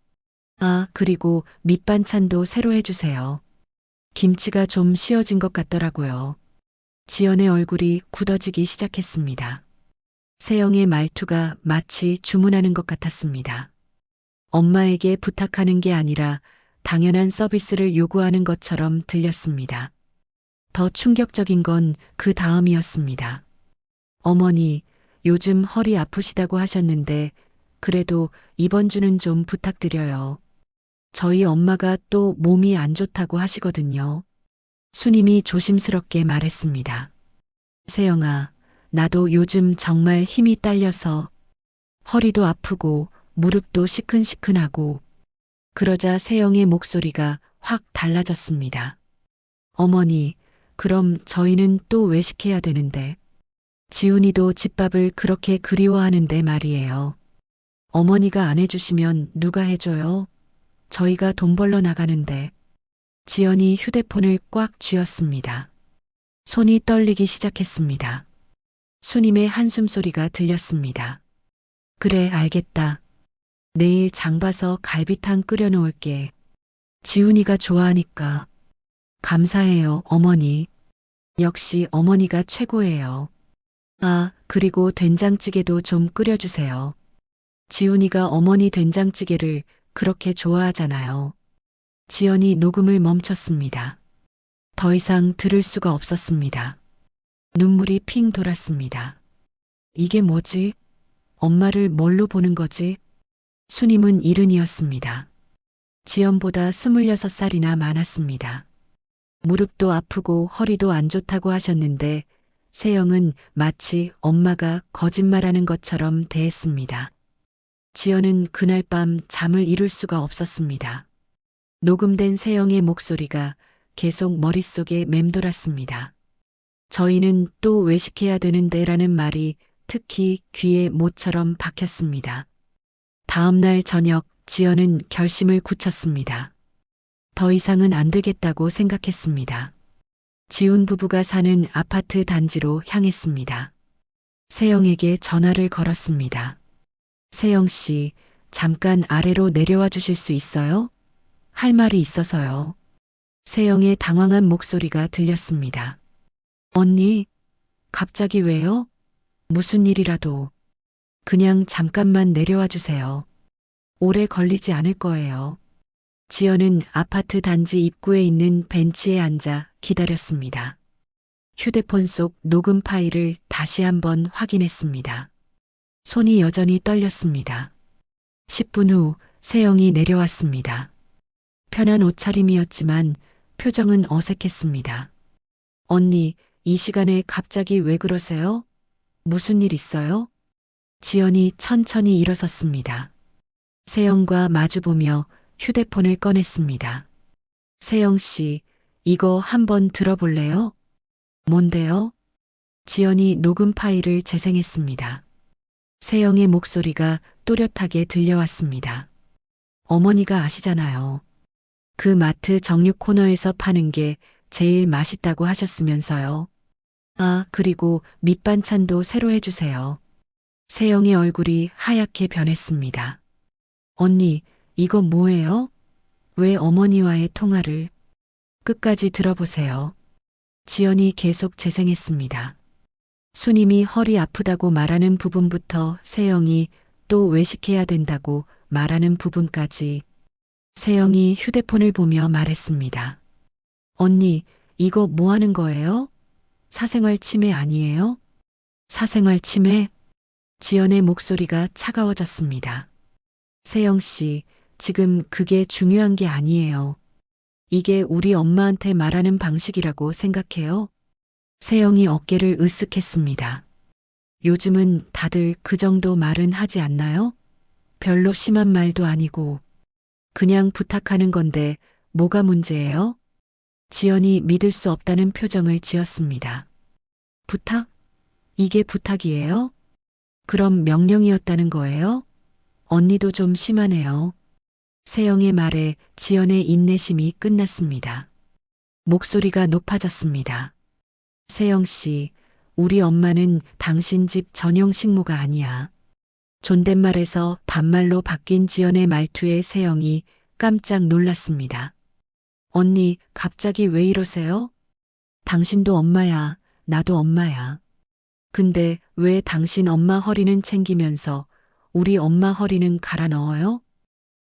아, 그리고 밑반찬도 새로 해주세요. 김치가 좀 씌어진 것 같더라고요. 지연의 얼굴이 굳어지기 시작했습니다. 세영의 말투가 마치 주문하는 것 같았습니다. 엄마에게 부탁하는 게 아니라 당연한 서비스를 요구하는 것처럼 들렸습니다. 더 충격적인 건 그 다음이었습니다. 어머니, 요즘 허리 아프시다고 하셨는데 그래도 이번 주는 좀 부탁드려요. 저희 엄마가 또 몸이 안 좋다고 하시거든요. 수님이 조심스럽게 말했습니다. 세영아, 나도 요즘 정말 힘이 딸려서 허리도 아프고 무릎도 시큰시큰하고 그러자 세영의 목소리가 확 달라졌습니다. 어머니, 그럼 저희는 또 외식해야 되는데 지훈이도 집밥을 그렇게 그리워하는데 말이에요. 어머니가 안 해주시면 누가 해줘요? 저희가 돈 벌러 나가는데. 지연이 휴대폰을 꽉 쥐었습니다. 손이 떨리기 시작했습니다. 수님의 한숨 소리가 들렸습니다. 그래, 알겠다. 내일 장 봐서 갈비탕 끓여 놓을게. 지훈이가 좋아하니까. 감사해요, 어머니. 역시 어머니가 최고예요. 아, 그리고 된장찌개도 좀 끓여주세요. 지훈이가 어머니 된장찌개를 그렇게 좋아하잖아요. 지연이 녹음을 멈췄습니다. 더 이상 들을 수가 없었습니다. 눈물이 핑 돌았습니다. 이게 뭐지? 엄마를 뭘로 보는 거지? 수님은 이른이었습니다. 지연보다 26살이나 많았습니다. 무릎도 아프고 허리도 안 좋다고 하셨는데 세영은 마치 엄마가 거짓말하는 것처럼 대했습니다. 지연은 그날 밤 잠을 이룰 수가 없었습니다. 녹음된 세영의 목소리가 계속 머릿속에 맴돌았습니다. 저희는 또 외식해야 되는데라는 말이 특히 귀에 못처럼 박혔습니다. 다음 날 저녁 지연은 결심을 굳혔습니다. 더 이상은 안 되겠다고 생각했습니다. 지훈 부부가 사는 아파트 단지로 향했습니다. 세영에게 전화를 걸었습니다. 세영 씨, 잠깐 아래로 내려와 주실 수 있어요? 할 말이 있어서요. 세영의 당황한 목소리가 들렸습니다. 언니, 갑자기 왜요? 무슨 일이라도. 그냥 잠깐만 내려와 주세요. 오래 걸리지 않을 거예요. 지연은 아파트 단지 입구에 있는 벤치에 앉아 기다렸습니다. 휴대폰 속 녹음 파일을 다시 한번 확인했습니다. 손이 여전히 떨렸습니다. 10분 후 세영이 내려왔습니다. 편한 옷차림이었지만 표정은 어색했습니다. 언니, 이 시간에 갑자기 왜 그러세요? 무슨 일 있어요? 지연이 천천히 일어섰습니다. 세영과 마주보며 휴대폰을 꺼냈습니다. 세영 씨, 이거 한번 들어볼래요? 뭔데요? 지연이 녹음 파일을 재생했습니다. 세영의 목소리가 또렷하게 들려왔습니다. 어머니가 아시잖아요. 그 마트 정육 코너에서 파는 게 제일 맛있다고 하셨으면서요. 아, 그리고 밑반찬도 새로 해주세요. 세영의 얼굴이 하얗게 변했습니다. 언니, 이거 뭐예요? 왜 어머니와의 통화를? 끝까지 들어보세요. 지연이 계속 재생했습니다. 수님이 허리 아프다고 말하는 부분부터 세영이 또 외식해야 된다고 말하는 부분까지 세영이 휴대폰을 보며 말했습니다. 언니, 이거 뭐 하는 거예요? 사생활 침해 아니에요? 사생활 침해? 지연의 목소리가 차가워졌습니다. 세영 씨, 지금 그게 중요한 게 아니에요. 이게 우리 엄마한테 말하는 방식이라고 생각해요? 세영이 어깨를 으쓱했습니다. 요즘은 다들 그 정도 말은 하지 않나요? 별로 심한 말도 아니고 그냥 부탁하는 건데 뭐가 문제예요? 지연이 믿을 수 없다는 표정을 지었습니다. 부탁? 이게 부탁이에요? 그럼 명령이었다는 거예요? 언니도 좀 심하네요. 세영의 말에 지연의 인내심이 끝났습니다. 목소리가 높아졌습니다. 세영 씨, 우리 엄마는 당신 집 전용 식모가 아니야. 존댓말에서 반말로 바뀐 지연의 말투에 세영이 깜짝 놀랐습니다. 언니, 갑자기 왜 이러세요? 당신도 엄마야, 나도 엄마야. 근데 왜 당신 엄마 허리는 챙기면서 우리 엄마 허리는 갈아 넣어요?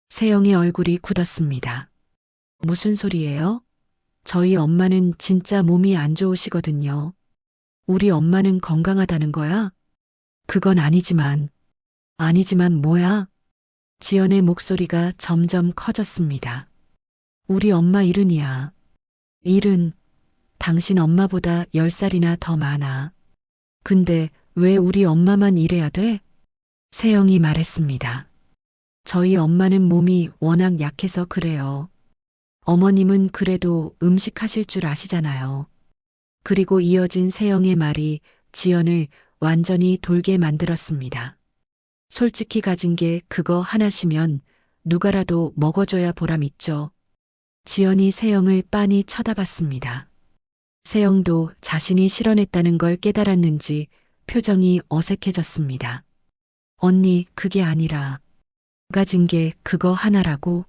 세영의 얼굴이 굳었습니다. 무슨 소리예요? 저희 엄마는 진짜 몸이 안 좋으시거든요. 우리 엄마는 건강하다는 거야? 그건 아니지만 뭐야? 지연의 목소리가 점점 커졌습니다. 우리 엄마 일흔이야. 일흔, 당신 엄마보다 10살이나 더 많아. 근데 왜 우리 엄마만 이래야 돼? 세영이 말했습니다. 저희 엄마는 몸이 워낙 약해서 그래요. 어머님은 그래도 음식 하실 줄 아시잖아요. 그리고 이어진 세영의 말이 지연을 완전히 돌게 만들었습니다. 솔직히 가진 게 그거 하나시면 누가라도 먹어줘야 보람 있죠. 지연이 세영을 빤히 쳐다봤습니다. 세영도 자신이 실언했다는 걸 깨달았는지 표정이 어색해졌습니다. 언니, 그게 아니라 가진 게 그거 하나라고.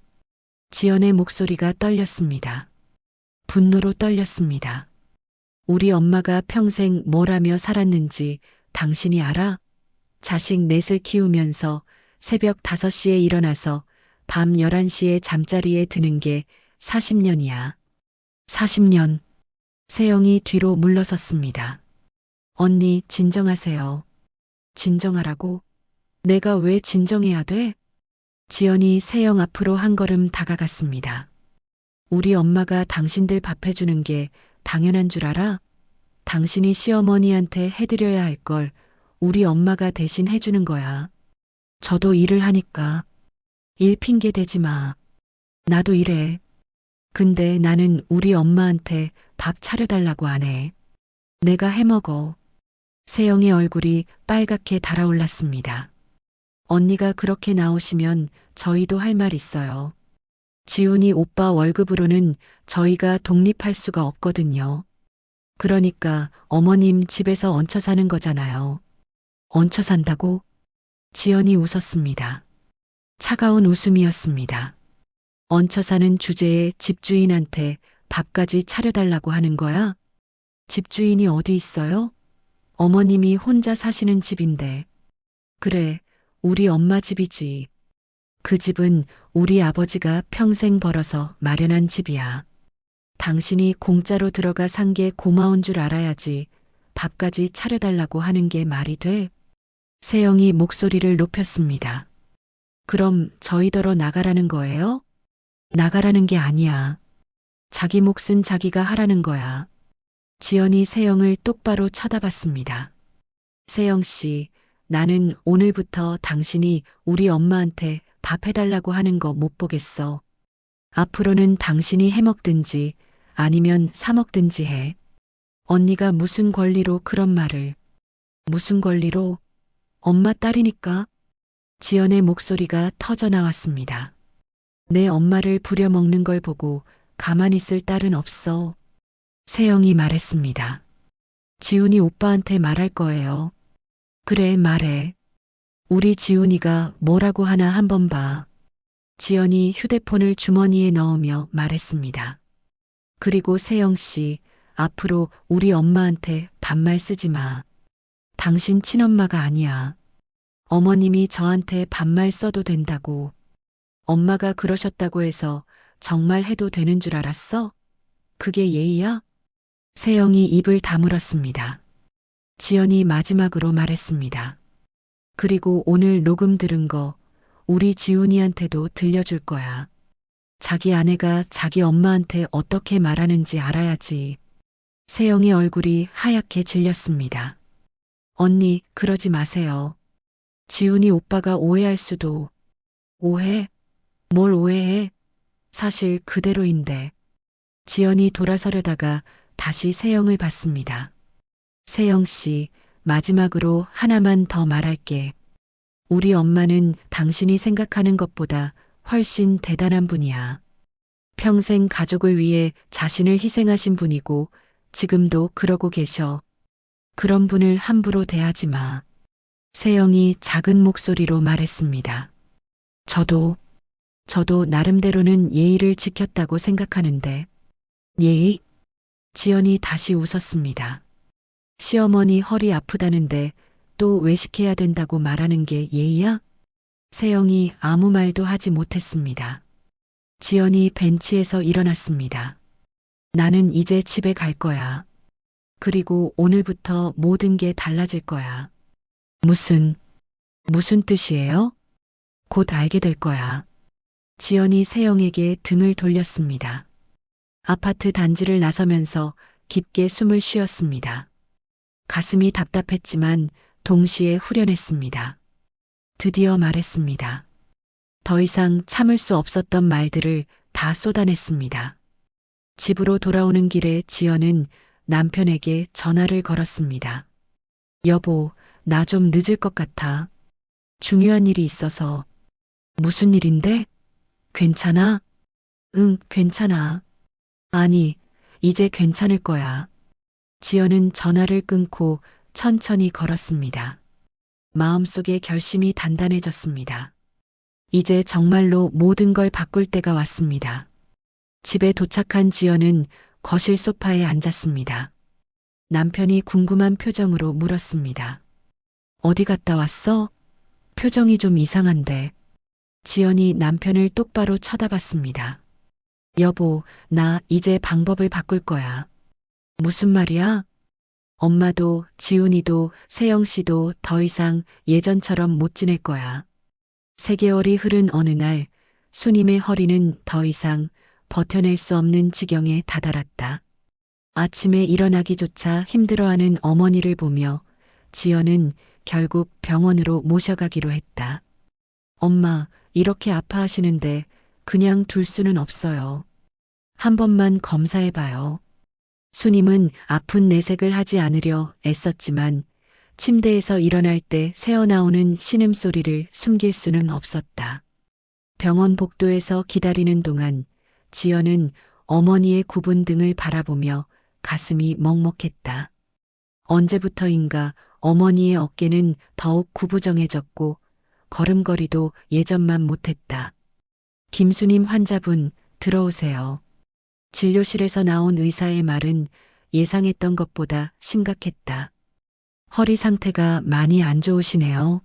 지연의 목소리가 떨렸습니다. 분노로 떨렸습니다. 우리 엄마가 평생 뭘 하며 살았는지 당신이 알아? 자식 넷을 키우면서 새벽 5시에 일어나서 밤 11시에 잠자리에 드는 게 40년이야. 40년. 세영이 뒤로 물러섰습니다. 언니, 진정하세요. 진정하라고? 내가 왜 진정해야 돼? 지연이 세영 앞으로 한 걸음 다가갔습니다. 우리 엄마가 당신들 밥 해주는 게 당연한 줄 알아? 당신이 시어머니한테 해드려야 할 걸 우리 엄마가 대신 해주는 거야. 저도 일을 하니까. 일 핑계 대지 마. 나도 일해. 근데 나는 우리 엄마한테 밥 차려달라고 안 해. 내가 해먹어. 세영의 얼굴이 빨갛게 달아올랐습니다. 언니가 그렇게 나오시면 저희도 할 말 있어요. 지훈이 오빠 월급으로는 저희가 독립할 수가 없거든요. 그러니까 어머님 집에서 얹혀 사는 거잖아요. 얹혀 산다고? 지연이 웃었습니다. 차가운 웃음이었습니다. 얹혀 사는 주제에 집주인한테 밥까지 차려달라고 하는 거야? 집주인이 어디 있어요? 어머님이 혼자 사시는 집인데. 그래, 우리 엄마 집이지. 그 집은 우리 아버지가 평생 벌어서 마련한 집이야. 당신이 공짜로 들어가 산 게 고마운 줄 알아야지 밥까지 차려달라고 하는 게 말이 돼? 세영이 목소리를 높였습니다. 그럼 저희더러 나가라는 거예요? 나가라는 게 아니야. 자기 몫은 자기가 하라는 거야. 지연이 세영을 똑바로 쳐다봤습니다. 세영 씨, 나는 오늘부터 당신이 우리 엄마한테 밥 해달라고 하는 거 못 보겠어. 앞으로는 당신이 해먹든지 아니면 사먹든지 해. 언니가 무슨 권리로 그런 말을. 무슨 권리로? 엄마 딸이니까. 지연의 목소리가 터져 나왔습니다. 내 엄마를 부려먹는 걸 보고 가만히 있을 딸은 없어. 세영이 말했습니다. 지훈이 오빠한테 말할 거예요. 그래, 말해. 우리 지훈이가 뭐라고 하나 한번 봐. 지연이 휴대폰을 주머니에 넣으며 말했습니다. 그리고 세영 씨, 앞으로 우리 엄마한테 반말 쓰지 마. 당신 친엄마가 아니야. 어머님이 저한테 반말 써도 된다고. 엄마가 그러셨다고 해서 정말 해도 되는 줄 알았어? 그게 예의야? 세영이 입을 다물었습니다. 지연이 마지막으로 말했습니다. 그리고 오늘 녹음 들은 거 우리 지훈이한테도 들려줄 거야. 자기 아내가 자기 엄마한테 어떻게 말하는지 알아야지. 세영의 얼굴이 하얗게 질렸습니다. 언니, 그러지 마세요. 지훈이 오빠가 오해할 수도. 오해? 뭘 오해해? 사실 그대로인데. 지연이 돌아서려다가 다시 세영을 봤습니다. 세영 씨, 마지막으로 하나만 더 말할게. 우리 엄마는 당신이 생각하는 것보다 훨씬 대단한 분이야. 평생 가족을 위해 자신을 희생하신 분이고 지금도 그러고 계셔. 그런 분을 함부로 대하지 마. 세영이 작은 목소리로 말했습니다. 저도 나름대로는 예의를 지켰다고 생각하는데. 예의? 지연이 다시 웃었습니다. 시어머니 허리 아프다는데 또 외식해야 된다고 말하는 게 예의야? 세영이 아무 말도 하지 못했습니다. 지연이 벤치에서 일어났습니다. 나는 이제 집에 갈 거야. 그리고 오늘부터 모든 게 달라질 거야. 무슨 뜻이에요? 곧 알게 될 거야. 지연이 세영에게 등을 돌렸습니다. 아파트 단지를 나서면서 깊게 숨을 쉬었습니다. 가슴이 답답했지만 동시에 후련했습니다. 드디어 말했습니다. 더 이상 참을 수 없었던 말들을 다 쏟아냈습니다. 집으로 돌아오는 길에 지연은 남편에게 전화를 걸었습니다. 여보, 나 좀 늦을 것 같아. 중요한 일이 있어서. 무슨 일인데? 괜찮아? 응, 괜찮아. 아니, 이제 괜찮을 거야. 지연은 전화를 끊고 천천히 걸었습니다. 마음속에 결심이 단단해졌습니다. 이제 정말로 모든 걸 바꿀 때가 왔습니다. 집에 도착한 지연은 거실 소파에 앉았습니다. 남편이 궁금한 표정으로 물었습니다. 어디 갔다 왔어? 표정이 좀 이상한데. 지연이 남편을 똑바로 쳐다봤습니다. 여보, 나 이제 방법을 바꿀 거야. 무슨 말이야? 엄마도 지훈이도 세영 씨도 더 이상 예전처럼 못 지낼 거야. 3개월이 흐른 어느 날 수님의 허리는 더 이상 버텨낼 수 없는 지경에 다다랐다. 아침에 일어나기조차 힘들어하는 어머니를 보며 지연은 결국 병원으로 모셔가기로 했다. 엄마, 이렇게 아파하시는데 그냥 둘 수는 없어요. 한 번만 검사해봐요. 수님은 아픈 내색을 하지 않으려 애썼지만 침대에서 일어날 때 새어나오는 신음소리를 숨길 수는 없었다. 병원 복도에서 기다리는 동안 지연은 어머니의 굽은 등을 바라보며 가슴이 먹먹했다. 언제부터인가 어머니의 어깨는 더욱 구부정해졌고 걸음걸이도 예전만 못했다. 김수님 환자분, 들어오세요. 진료실에서 나온 의사의 말은 예상했던 것보다 심각했다. 허리 상태가 많이 안 좋으시네요.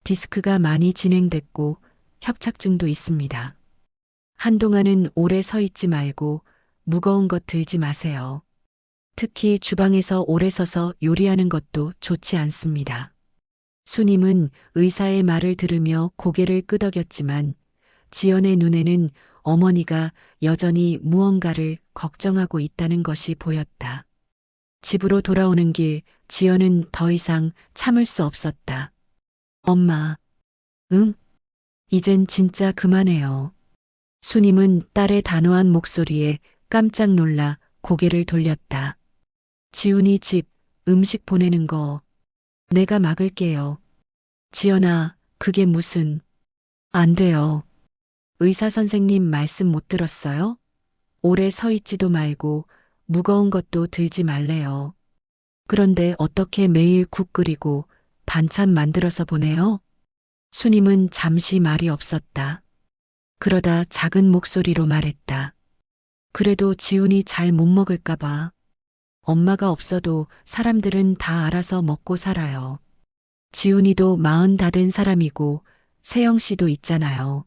디스크가 많이 진행됐고 협착증도 있습니다. 한동안은 오래 서 있지 말고 무거운 것 들지 마세요. 특히 주방에서 오래 서서 요리하는 것도 좋지 않습니다. 수님은 의사의 말을 들으며 고개를 끄덕였지만 지연의 눈에는 어머니가 여전히 무언가를 걱정하고 있다는 것이 보였다. 집으로 돌아오는 길 지연은 더 이상 참을 수 없었다. 엄마, 응? 이젠 진짜 그만해요. 수님은 딸의 단호한 목소리에 깜짝 놀라 고개를 돌렸다. 지훈이 집, 음식 보내는 거 내가 막을게요. 지연아, 그게 무슨... 안 돼요. 의사 선생님 말씀 못 들었어요? 오래 서 있지도 말고 무거운 것도 들지 말래요. 그런데 어떻게 매일 국 끓이고 반찬 만들어서 보내요? 수님은 잠시 말이 없었다. 그러다 작은 목소리로 말했다. 그래도 지훈이 잘 못 먹을까 봐. 엄마가 없어도 사람들은 다 알아서 먹고 살아요. 지훈이도 40 다 된 사람이고 세영 씨도 있잖아요.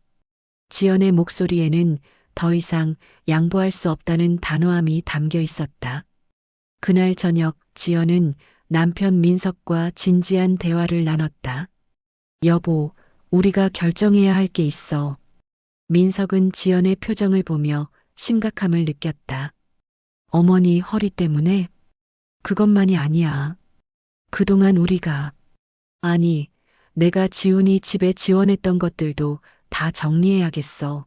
지연의 목소리에는 더 이상 양보할 수 없다는 단호함이 담겨 있었다. 그날 저녁 지연은 남편 민석과 진지한 대화를 나눴다. 여보, 우리가 결정해야 할 게 있어. 민석은 지연의 표정을 보며 심각함을 느꼈다. 어머니 허리 때문에? 그것만이 아니야. 그동안 우리가... 아니, 내가 지훈이 집에 지원했던 것들도 다 정리해야겠어.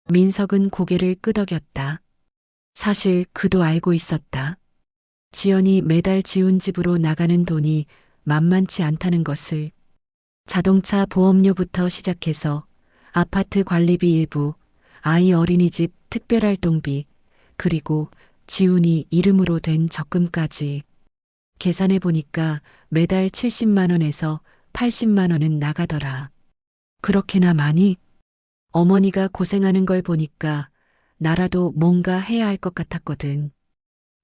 민석은 고개를 끄덕였다. 사실 그도 알고 있었다. 지연이 매달 지훈 집으로 나가는 돈이 만만치 않다는 것을. 자동차 보험료부터 시작해서 아파트 관리비 일부, 아이 어린이집 특별활동비, 그리고 지훈이 이름으로 된 적금까지. 계산해 보니까 매달 70만 원에서 80만 원은 나가더라. 그렇게나 많이? 어머니가 고생하는 걸 보니까 나라도 뭔가 해야 할 것 같았거든.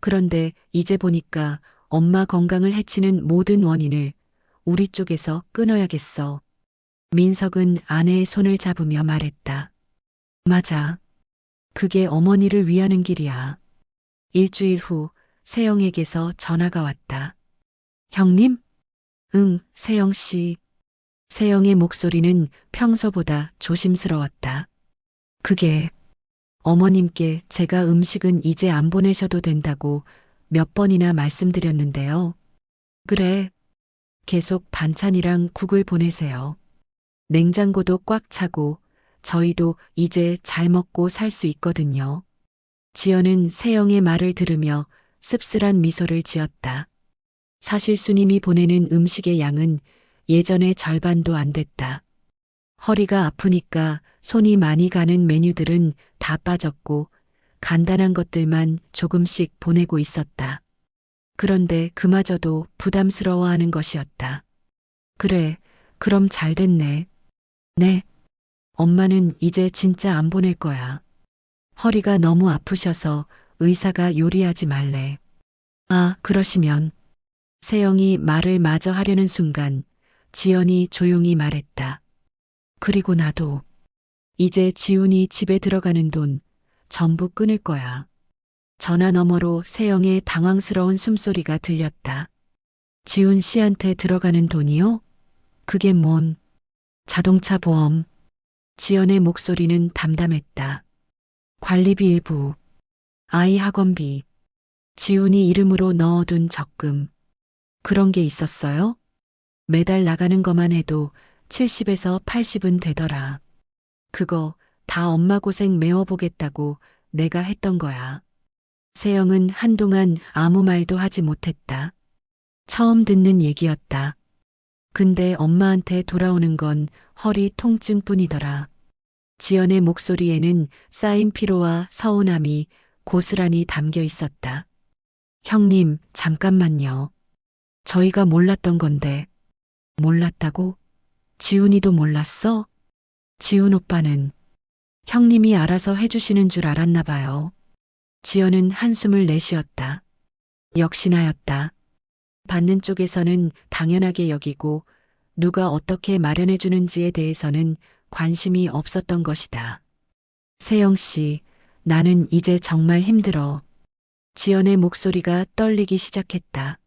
그런데 이제 보니까 엄마 건강을 해치는 모든 원인을 우리 쪽에서 끊어야겠어. 민석은 아내의 손을 잡으며 말했다. 맞아. 그게 어머니를 위하는 길이야. 일주일 후 세영에게서 전화가 왔다. 형님? 응, 세영 씨. 세영의 목소리는 평소보다 조심스러웠다. 그게 어머님께 제가 음식은 이제 안 보내셔도 된다고 몇 번이나 말씀드렸는데요. 그래. 계속 반찬이랑 국을 보내세요. 냉장고도 꽉 차고 저희도 이제 잘 먹고 살 수 있거든요. 지연은 세영의 말을 들으며 씁쓸한 미소를 지었다. 사실 수님이 보내는 음식의 양은 예전의 절반도 안 됐다. 허리가 아프니까 손이 많이 가는 메뉴들은 다 빠졌고 간단한 것들만 조금씩 보내고 있었다. 그런데 그마저도 부담스러워하는 것이었다. 그래, 그럼 잘 됐네. 네. 엄마는 이제 진짜 안 보낼 거야. 허리가 너무 아프셔서 의사가 요리하지 말래. 아, 그러시면. 세영이 말을 마저 하려는 순간 지연이 조용히 말했다. 그리고 나도 이제 지훈이 집에 들어가는 돈 전부 끊을 거야. 전화 너머로 세영의 당황스러운 숨소리가 들렸다. 지훈 씨한테 들어가는 돈이요? 그게 뭔? 자동차 보험. 지연의 목소리는 담담했다. 관리비 일부, 아이 학원비, 지훈이 이름으로 넣어둔 적금. 그런 게 있었어요? 매달 나가는 것만 해도 70에서 80은 되더라. 그거 다 엄마 고생 메워보겠다고 내가 했던 거야. 세영은 한동안 아무 말도 하지 못했다. 처음 듣는 얘기였다. 근데 엄마한테 돌아오는 건 허리 통증뿐이더라. 지연의 목소리에는 쌓인 피로와 서운함이 고스란히 담겨 있었다. 형님, 잠깐만요. 저희가 몰랐던 건데. 몰랐다고? 지훈이도 몰랐어? 지훈 오빠는 형님이 알아서 해주시는 줄 알았나 봐요. 지연은 한숨을 내쉬었다. 역시나였다. 받는 쪽에서는 당연하게 여기고 누가 어떻게 마련해 주는지에 대해서는 관심이 없었던 것이다. 세영 씨, 나는 이제 정말 힘들어. 지연의 목소리가 떨리기 시작했다.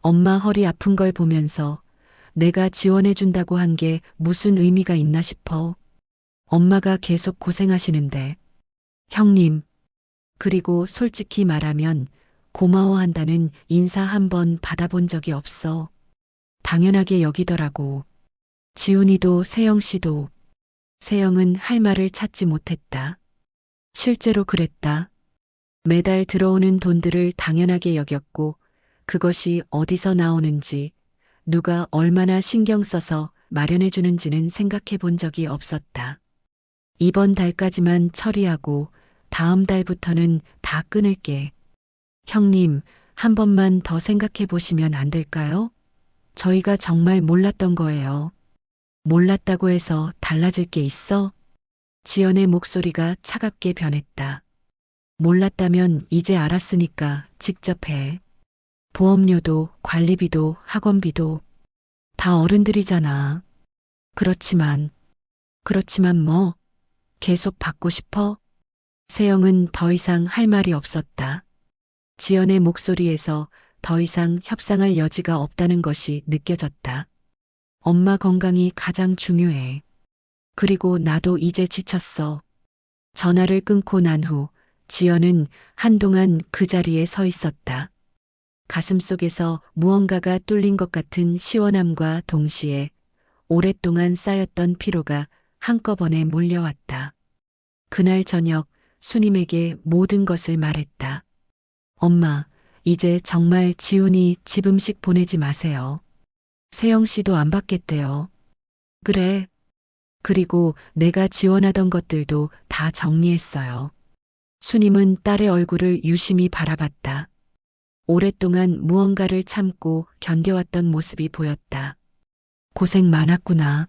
엄마 허리 아픈 걸 보면서 내가 지원해 준다고 한 게 무슨 의미가 있나 싶어. 엄마가 계속 고생하시는데. 형님, 그리고 솔직히 말하면 고마워한다는 인사 한 번 받아본 적이 없어. 당연하게 여기더라고. 지훈이도 세영 씨도. 세영은 할 말을 찾지 못했다. 실제로 그랬다. 매달 들어오는 돈들을 당연하게 여겼고 그것이 어디서 나오는지 누가 얼마나 신경 써서 마련해 주는지는 생각해 본 적이 없었다. 이번 달까지만 처리하고 다음 달부터는 다 끊을게. 형님, 한 번만 더 생각해 보시면 안 될까요? 저희가 정말 몰랐던 거예요. 몰랐다고 해서 달라질 게 있어? 지연의 목소리가 차갑게 변했다. 몰랐다면 이제 알았으니까 직접 해. 보험료도 관리비도 학원비도 다 어른들이잖아. 그렇지만 뭐 계속 받고 싶어? 세영은 더 이상 할 말이 없었다. 지연의 목소리에서 더 이상 협상할 여지가 없다는 것이 느껴졌다. 엄마 건강이 가장 중요해. 그리고 나도 이제 지쳤어. 전화를 끊고 난 후 지연은 한동안 그 자리에 서 있었다. 가슴속에서 무언가가 뚫린 것 같은 시원함과 동시에 오랫동안 쌓였던 피로가 한꺼번에 몰려왔다. 그날 저녁 수님에게 모든 것을 말했다. 엄마, 이제 정말 지훈이 집 음식 보내지 마세요. 세영 씨도 안 받겠대요. 그래. 그리고 내가 지원하던 것들도 다 정리했어요. 수님은 딸의 얼굴을 유심히 바라봤다. 오랫동안 무언가를 참고 견뎌왔던 모습이 보였다. 고생 많았구나.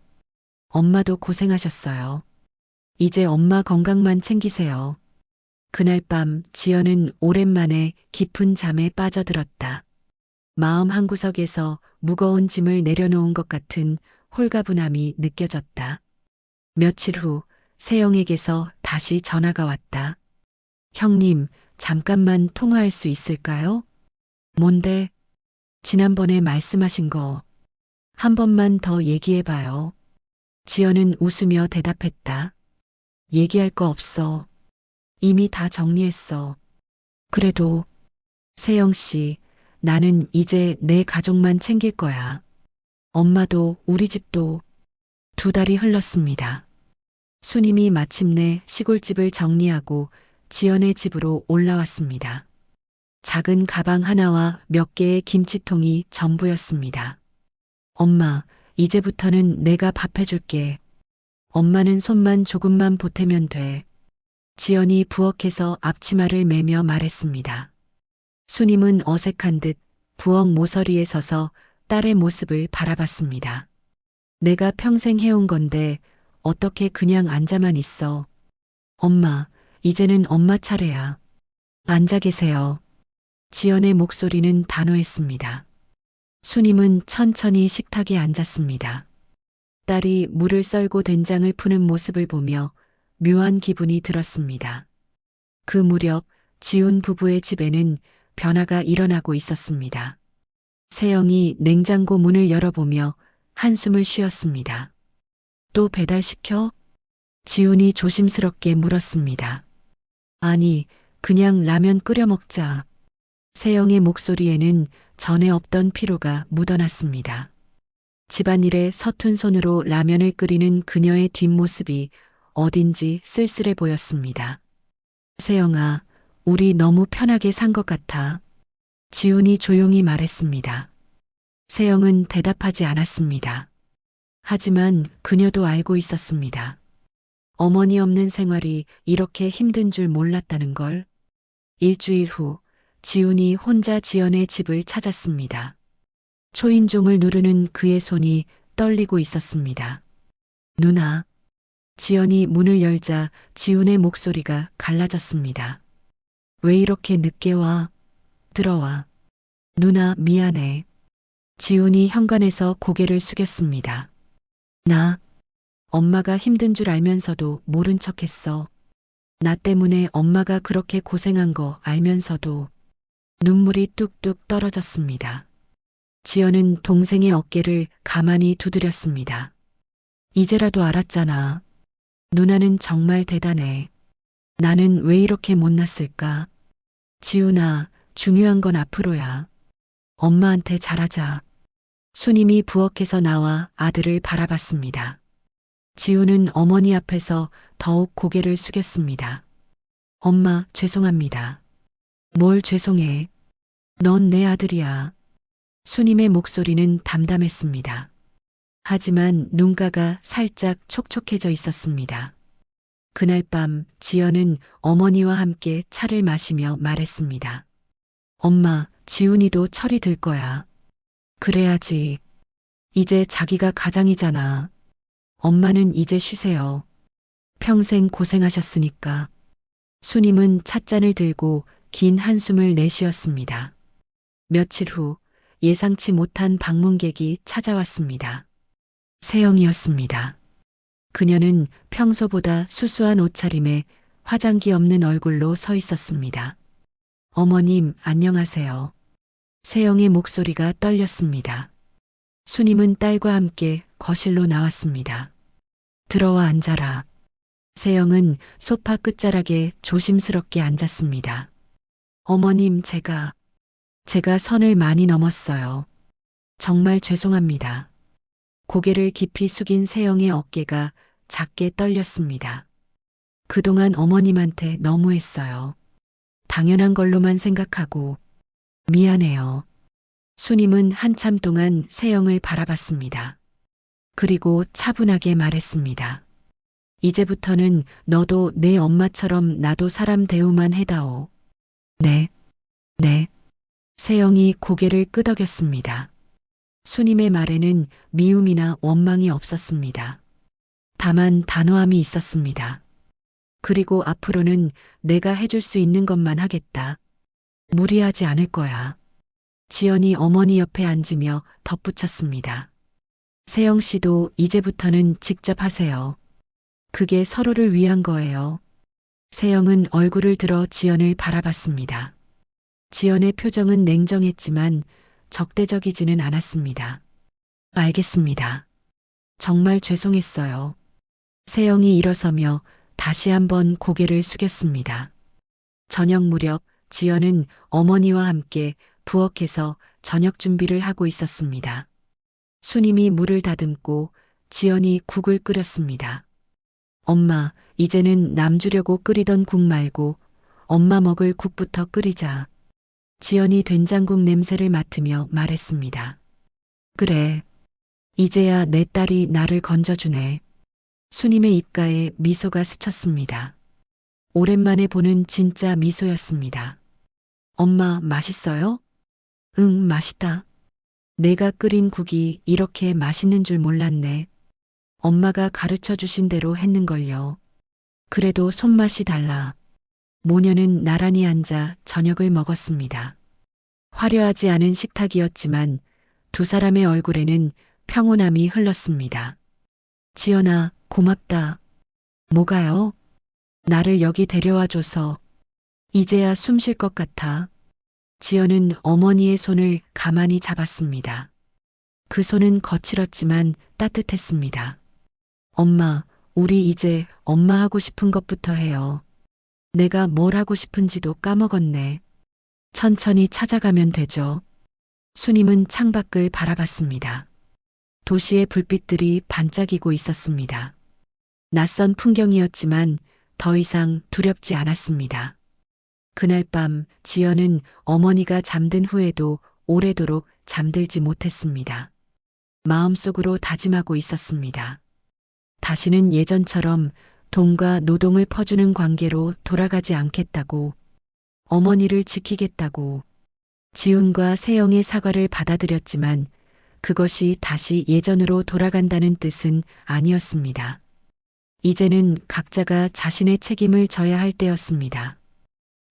엄마도 고생하셨어요. 이제 엄마 건강만 챙기세요. 그날 밤 지연은 오랜만에 깊은 잠에 빠져들었다. 마음 한구석에서 무거운 짐을 내려놓은 것 같은 홀가분함이 느껴졌다. 며칠 후 세영에게서 다시 전화가 왔다. 형님, 잠깐만 통화할 수 있을까요? 뭔데? 지난번에 말씀하신 거 한 번만 더 얘기해봐요. 지연은 웃으며 대답했다. 얘기할 거 없어. 이미 다 정리했어. 그래도 세영 씨, 나는 이제 내 가족만 챙길 거야. 엄마도 우리 집도. 2달이 흘렀습니다. 수님이 마침내 시골집을 정리하고 지연의 집으로 올라왔습니다. 작은 가방 하나와 몇 개의 김치통이 전부였습니다. 엄마, 이제부터는 내가 밥 해줄게. 엄마는 손만 조금만 보태면 돼. 지연이 부엌에서 앞치마를 매며 말했습니다. 수님은 어색한 듯 부엌 모서리에 서서 딸의 모습을 바라봤습니다. 내가 평생 해온 건데 어떻게 그냥 앉아만 있어. 엄마, 이제는 엄마 차례야. 앉아 계세요. 지연의 목소리는 단호했습니다. 수님은 천천히 식탁에 앉았습니다. 딸이 물을 썰고 된장을 푸는 모습을 보며 묘한 기분이 들었습니다. 그 무렵 지훈 부부의 집에는 변화가 일어나고 있었습니다. 세영이 냉장고 문을 열어보며 한숨을 쉬었습니다. 또 배달시켜? 지훈이 조심스럽게 물었습니다. 아니, 그냥 라면 끓여 먹자. 세영의 목소리에는 전에 없던 피로가 묻어났습니다. 집안일에 서툰 손으로 라면을 끓이는 그녀의 뒷모습이 어딘지 쓸쓸해 보였습니다. 세영아, 우리 너무 편하게 산 것 같아. 지훈이 조용히 말했습니다. 세영은 대답하지 않았습니다. 하지만 그녀도 알고 있었습니다. 어머니 없는 생활이 이렇게 힘든 줄 몰랐다는 걸. 일주일 후 지훈이 혼자 지연의 집을 찾았습니다. 초인종을 누르는 그의 손이 떨리고 있었습니다. 누나. 지연이 문을 열자 지훈의 목소리가 갈라졌습니다. 왜 이렇게 늦게 와? 들어와. 누나 미안해. 지훈이 현관에서 고개를 숙였습니다. 나, 엄마가 힘든 줄 알면서도 모른 척했어. 나 때문에 엄마가 그렇게 고생한 거 알면서도. 눈물이 뚝뚝 떨어졌습니다. 지연은 동생의 어깨를 가만히 두드렸습니다. 이제라도 알았잖아. 누나는 정말 대단해. 나는 왜 이렇게 못났을까? 지훈아, 중요한 건 앞으로야. 엄마한테 잘하자. 수님이 부엌에서 나와 아들을 바라봤습니다. 지훈은 어머니 앞에서 더욱 고개를 숙였습니다. 엄마, 죄송합니다. 뭘 죄송해. 넌 내 아들이야. 수님의 목소리는 담담했습니다. 하지만 눈가가 살짝 촉촉해져 있었습니다. 그날 밤 지연은 어머니와 함께 차를 마시며 말했습니다. 엄마, 지훈이도 철이 들 거야. 그래야지. 이제 자기가 가장이잖아. 엄마는 이제 쉬세요. 평생 고생하셨으니까. 수님은 찻잔을 들고 긴 한숨을 내쉬었습니다. 며칠 후 예상치 못한 방문객이 찾아왔습니다. 세영이었습니다. 그녀는 평소보다 수수한 옷차림에 화장기 없는 얼굴로 서 있었습니다. 어머님, 안녕하세요. 세영의 목소리가 떨렸습니다. 수님은 딸과 함께 거실로 나왔습니다. 들어와 앉아라. 세영은 소파 끝자락에 조심스럽게 앉았습니다. 어머님, 제가 선을 많이 넘었어요. 정말 죄송합니다. 고개를 깊이 숙인 세영의 어깨가 작게 떨렸습니다. 그동안 어머님한테 너무했어요. 당연한 걸로만 생각하고 미안해요. 수님은 한참 동안 세영을 바라봤습니다. 그리고 차분하게 말했습니다. 이제부터는 너도 내 엄마처럼 나도 사람 대우만 해다오. 네, 네. 세영이 고개를 끄덕였습니다. 수님의 말에는 미움이나 원망이 없었습니다. 다만 단호함이 있었습니다. 그리고 앞으로는 내가 해줄 수 있는 것만 하겠다. 무리하지 않을 거야. 지연이 어머니 옆에 앉으며 덧붙였습니다. 세영 씨도 이제부터는 직접 하세요. 그게 서로를 위한 거예요. 세영은 얼굴을 들어 지연을 바라봤습니다. 지연의 표정은 냉정했지만 적대적이지는 않았습니다. 알겠습니다. 정말 죄송했어요. 세영이 일어서며 다시 한번 고개를 숙였습니다. 저녁 무렵 지연은 어머니와 함께 부엌에서 저녁 준비를 하고 있었습니다. 수님이 물을 다듬고 지연이 국을 끓였습니다. 엄마, 이제는 남 주려고 끓이던 국 말고 엄마 먹을 국부터 끓이자. 지연이 된장국 냄새를 맡으며 말했습니다. 그래. 이제야 내 딸이 나를 건져주네. 수님의 입가에 미소가 스쳤습니다. 오랜만에 보는 진짜 미소였습니다. 엄마, 맛있어요? 응, 맛있다. 내가 끓인 국이 이렇게 맛있는 줄 몰랐네. 엄마가 가르쳐 주신 대로 했는걸요. 그래도 손맛이 달라. 모녀는 나란히 앉아 저녁을 먹었습니다. 화려하지 않은 식탁이었지만 두 사람의 얼굴에는 평온함이 흘렀습니다. 지연아, 고맙다. 뭐가요? 나를 여기 데려와줘서 이제야 숨 쉴 것 같아. 지연은 어머니의 손을 가만히 잡았습니다. 그 손은 거칠었지만 따뜻했습니다. 엄마, 우리 이제 엄마 하고 싶은 것부터 해요. 내가 뭘 하고 싶은지도 까먹었네. 천천히 찾아가면 되죠. 수님은 창밖을 바라봤습니다. 도시의 불빛들이 반짝이고 있었습니다. 낯선 풍경이었지만 더 이상 두렵지 않았습니다. 그날 밤 지연은 어머니가 잠든 후에도 오래도록 잠들지 못했습니다. 마음속으로 다짐하고 있었습니다. 다시는 예전처럼 돈과 노동을 퍼주는 관계로 돌아가지 않겠다고, 어머니를 지키겠다고. 지훈과 세영의 사과를 받아들였지만 그것이 다시 예전으로 돌아간다는 뜻은 아니었습니다. 이제는 각자가 자신의 책임을 져야 할 때였습니다.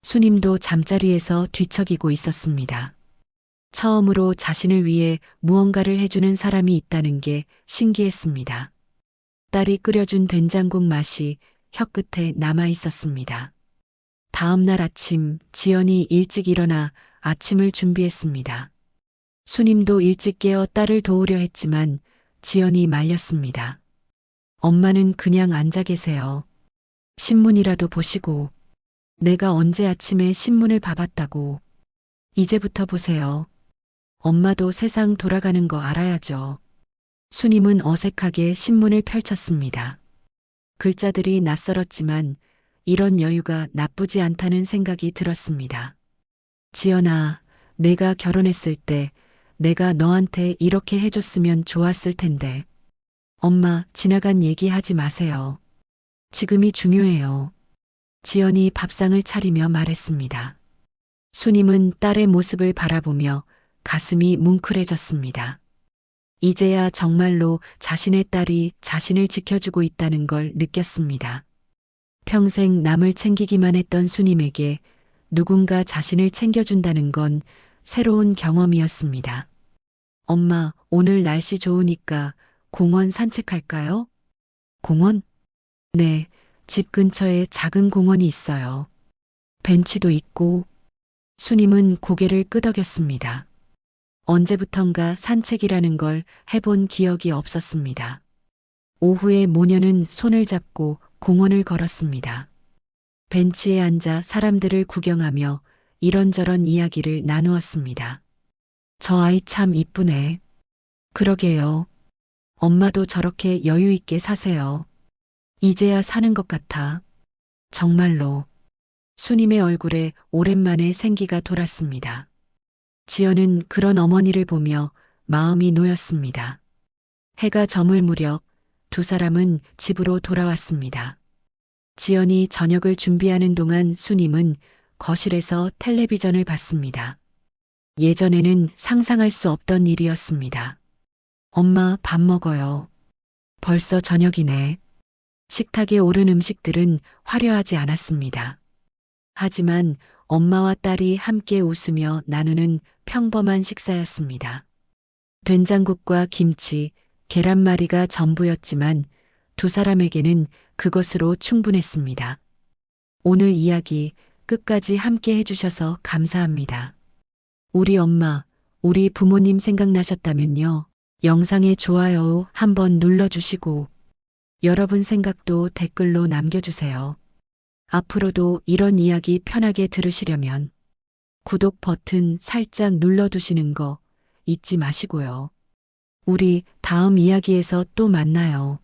수님도 잠자리에서 뒤척이고 있었습니다. 처음으로 자신을 위해 무언가를 해주는 사람이 있다는 게 신기했습니다. 딸이 끓여준 된장국 맛이 혀끝에 남아 있었습니다. 다음 날 아침 지연이 일찍 일어나 아침을 준비했습니다. 수님도 일찍 깨어 딸을 도우려 했지만 지연이 말렸습니다. 엄마는 그냥 앉아 계세요. 신문이라도 보시고. 내가 언제 아침에 신문을 봐봤다고. 이제부터 보세요. 엄마도 세상 돌아가는 거 알아야죠. 수님은 어색하게 신문을 펼쳤습니다. 글자들이 낯설었지만 이런 여유가 나쁘지 않다는 생각이 들었습니다. 지연아, 내가 결혼했을 때 내가 너한테 이렇게 해줬으면 좋았을 텐데. 엄마, 지나간 얘기 하지 마세요. 지금이 중요해요. 지연이 밥상을 차리며 말했습니다. 수님은 딸의 모습을 바라보며 가슴이 뭉클해졌습니다. 이제야 정말로 자신의 딸이 자신을 지켜주고 있다는 걸 느꼈습니다. 평생 남을 챙기기만 했던 수님에게 누군가 자신을 챙겨준다는 건 새로운 경험이었습니다. 엄마, 오늘 날씨 좋으니까 공원 산책할까요? 공원? 네, 집 근처에 작은 공원이 있어요. 벤치도 있고. 수님은 고개를 끄덕였습니다. 언제부턴가 산책이라는 걸 해본 기억이 없었습니다. 오후에 모녀는 손을 잡고 공원을 걸었습니다. 벤치에 앉아 사람들을 구경하며 이런저런 이야기를 나누었습니다. 저 아이 참 이쁘네. 그러게요. 엄마도 저렇게 여유 있게 사세요. 이제야 사는 것 같아. 정말로. 수님의 얼굴에 오랜만에 생기가 돌았습니다. 지연은 그런 어머니를 보며 마음이 놓였습니다. 해가 저물 무렵 두 사람은 집으로 돌아왔습니다. 지연이 저녁을 준비하는 동안 수님은 거실에서 텔레비전을 봤습니다. 예전에는 상상할 수 없던 일이었습니다. 엄마 밥 먹어요. 벌써 저녁이네. 식탁에 오른 음식들은 화려하지 않았습니다. 하지만 엄마와 딸이 함께 웃으며 나누는 평범한 식사였습니다. 된장국과 김치, 계란말이가 전부였지만 두 사람에게는 그것으로 충분했습니다. 오늘 이야기 끝까지 함께 해주셔서 감사합니다. 우리 엄마, 우리 부모님 생각나셨다면요. 영상에 좋아요 한번 눌러주시고 여러분 생각도 댓글로 남겨주세요. 앞으로도 이런 이야기 편하게 들으시려면 구독 버튼 살짝 눌러두시는 거 잊지 마시고요. 우리 다음 이야기에서 또 만나요.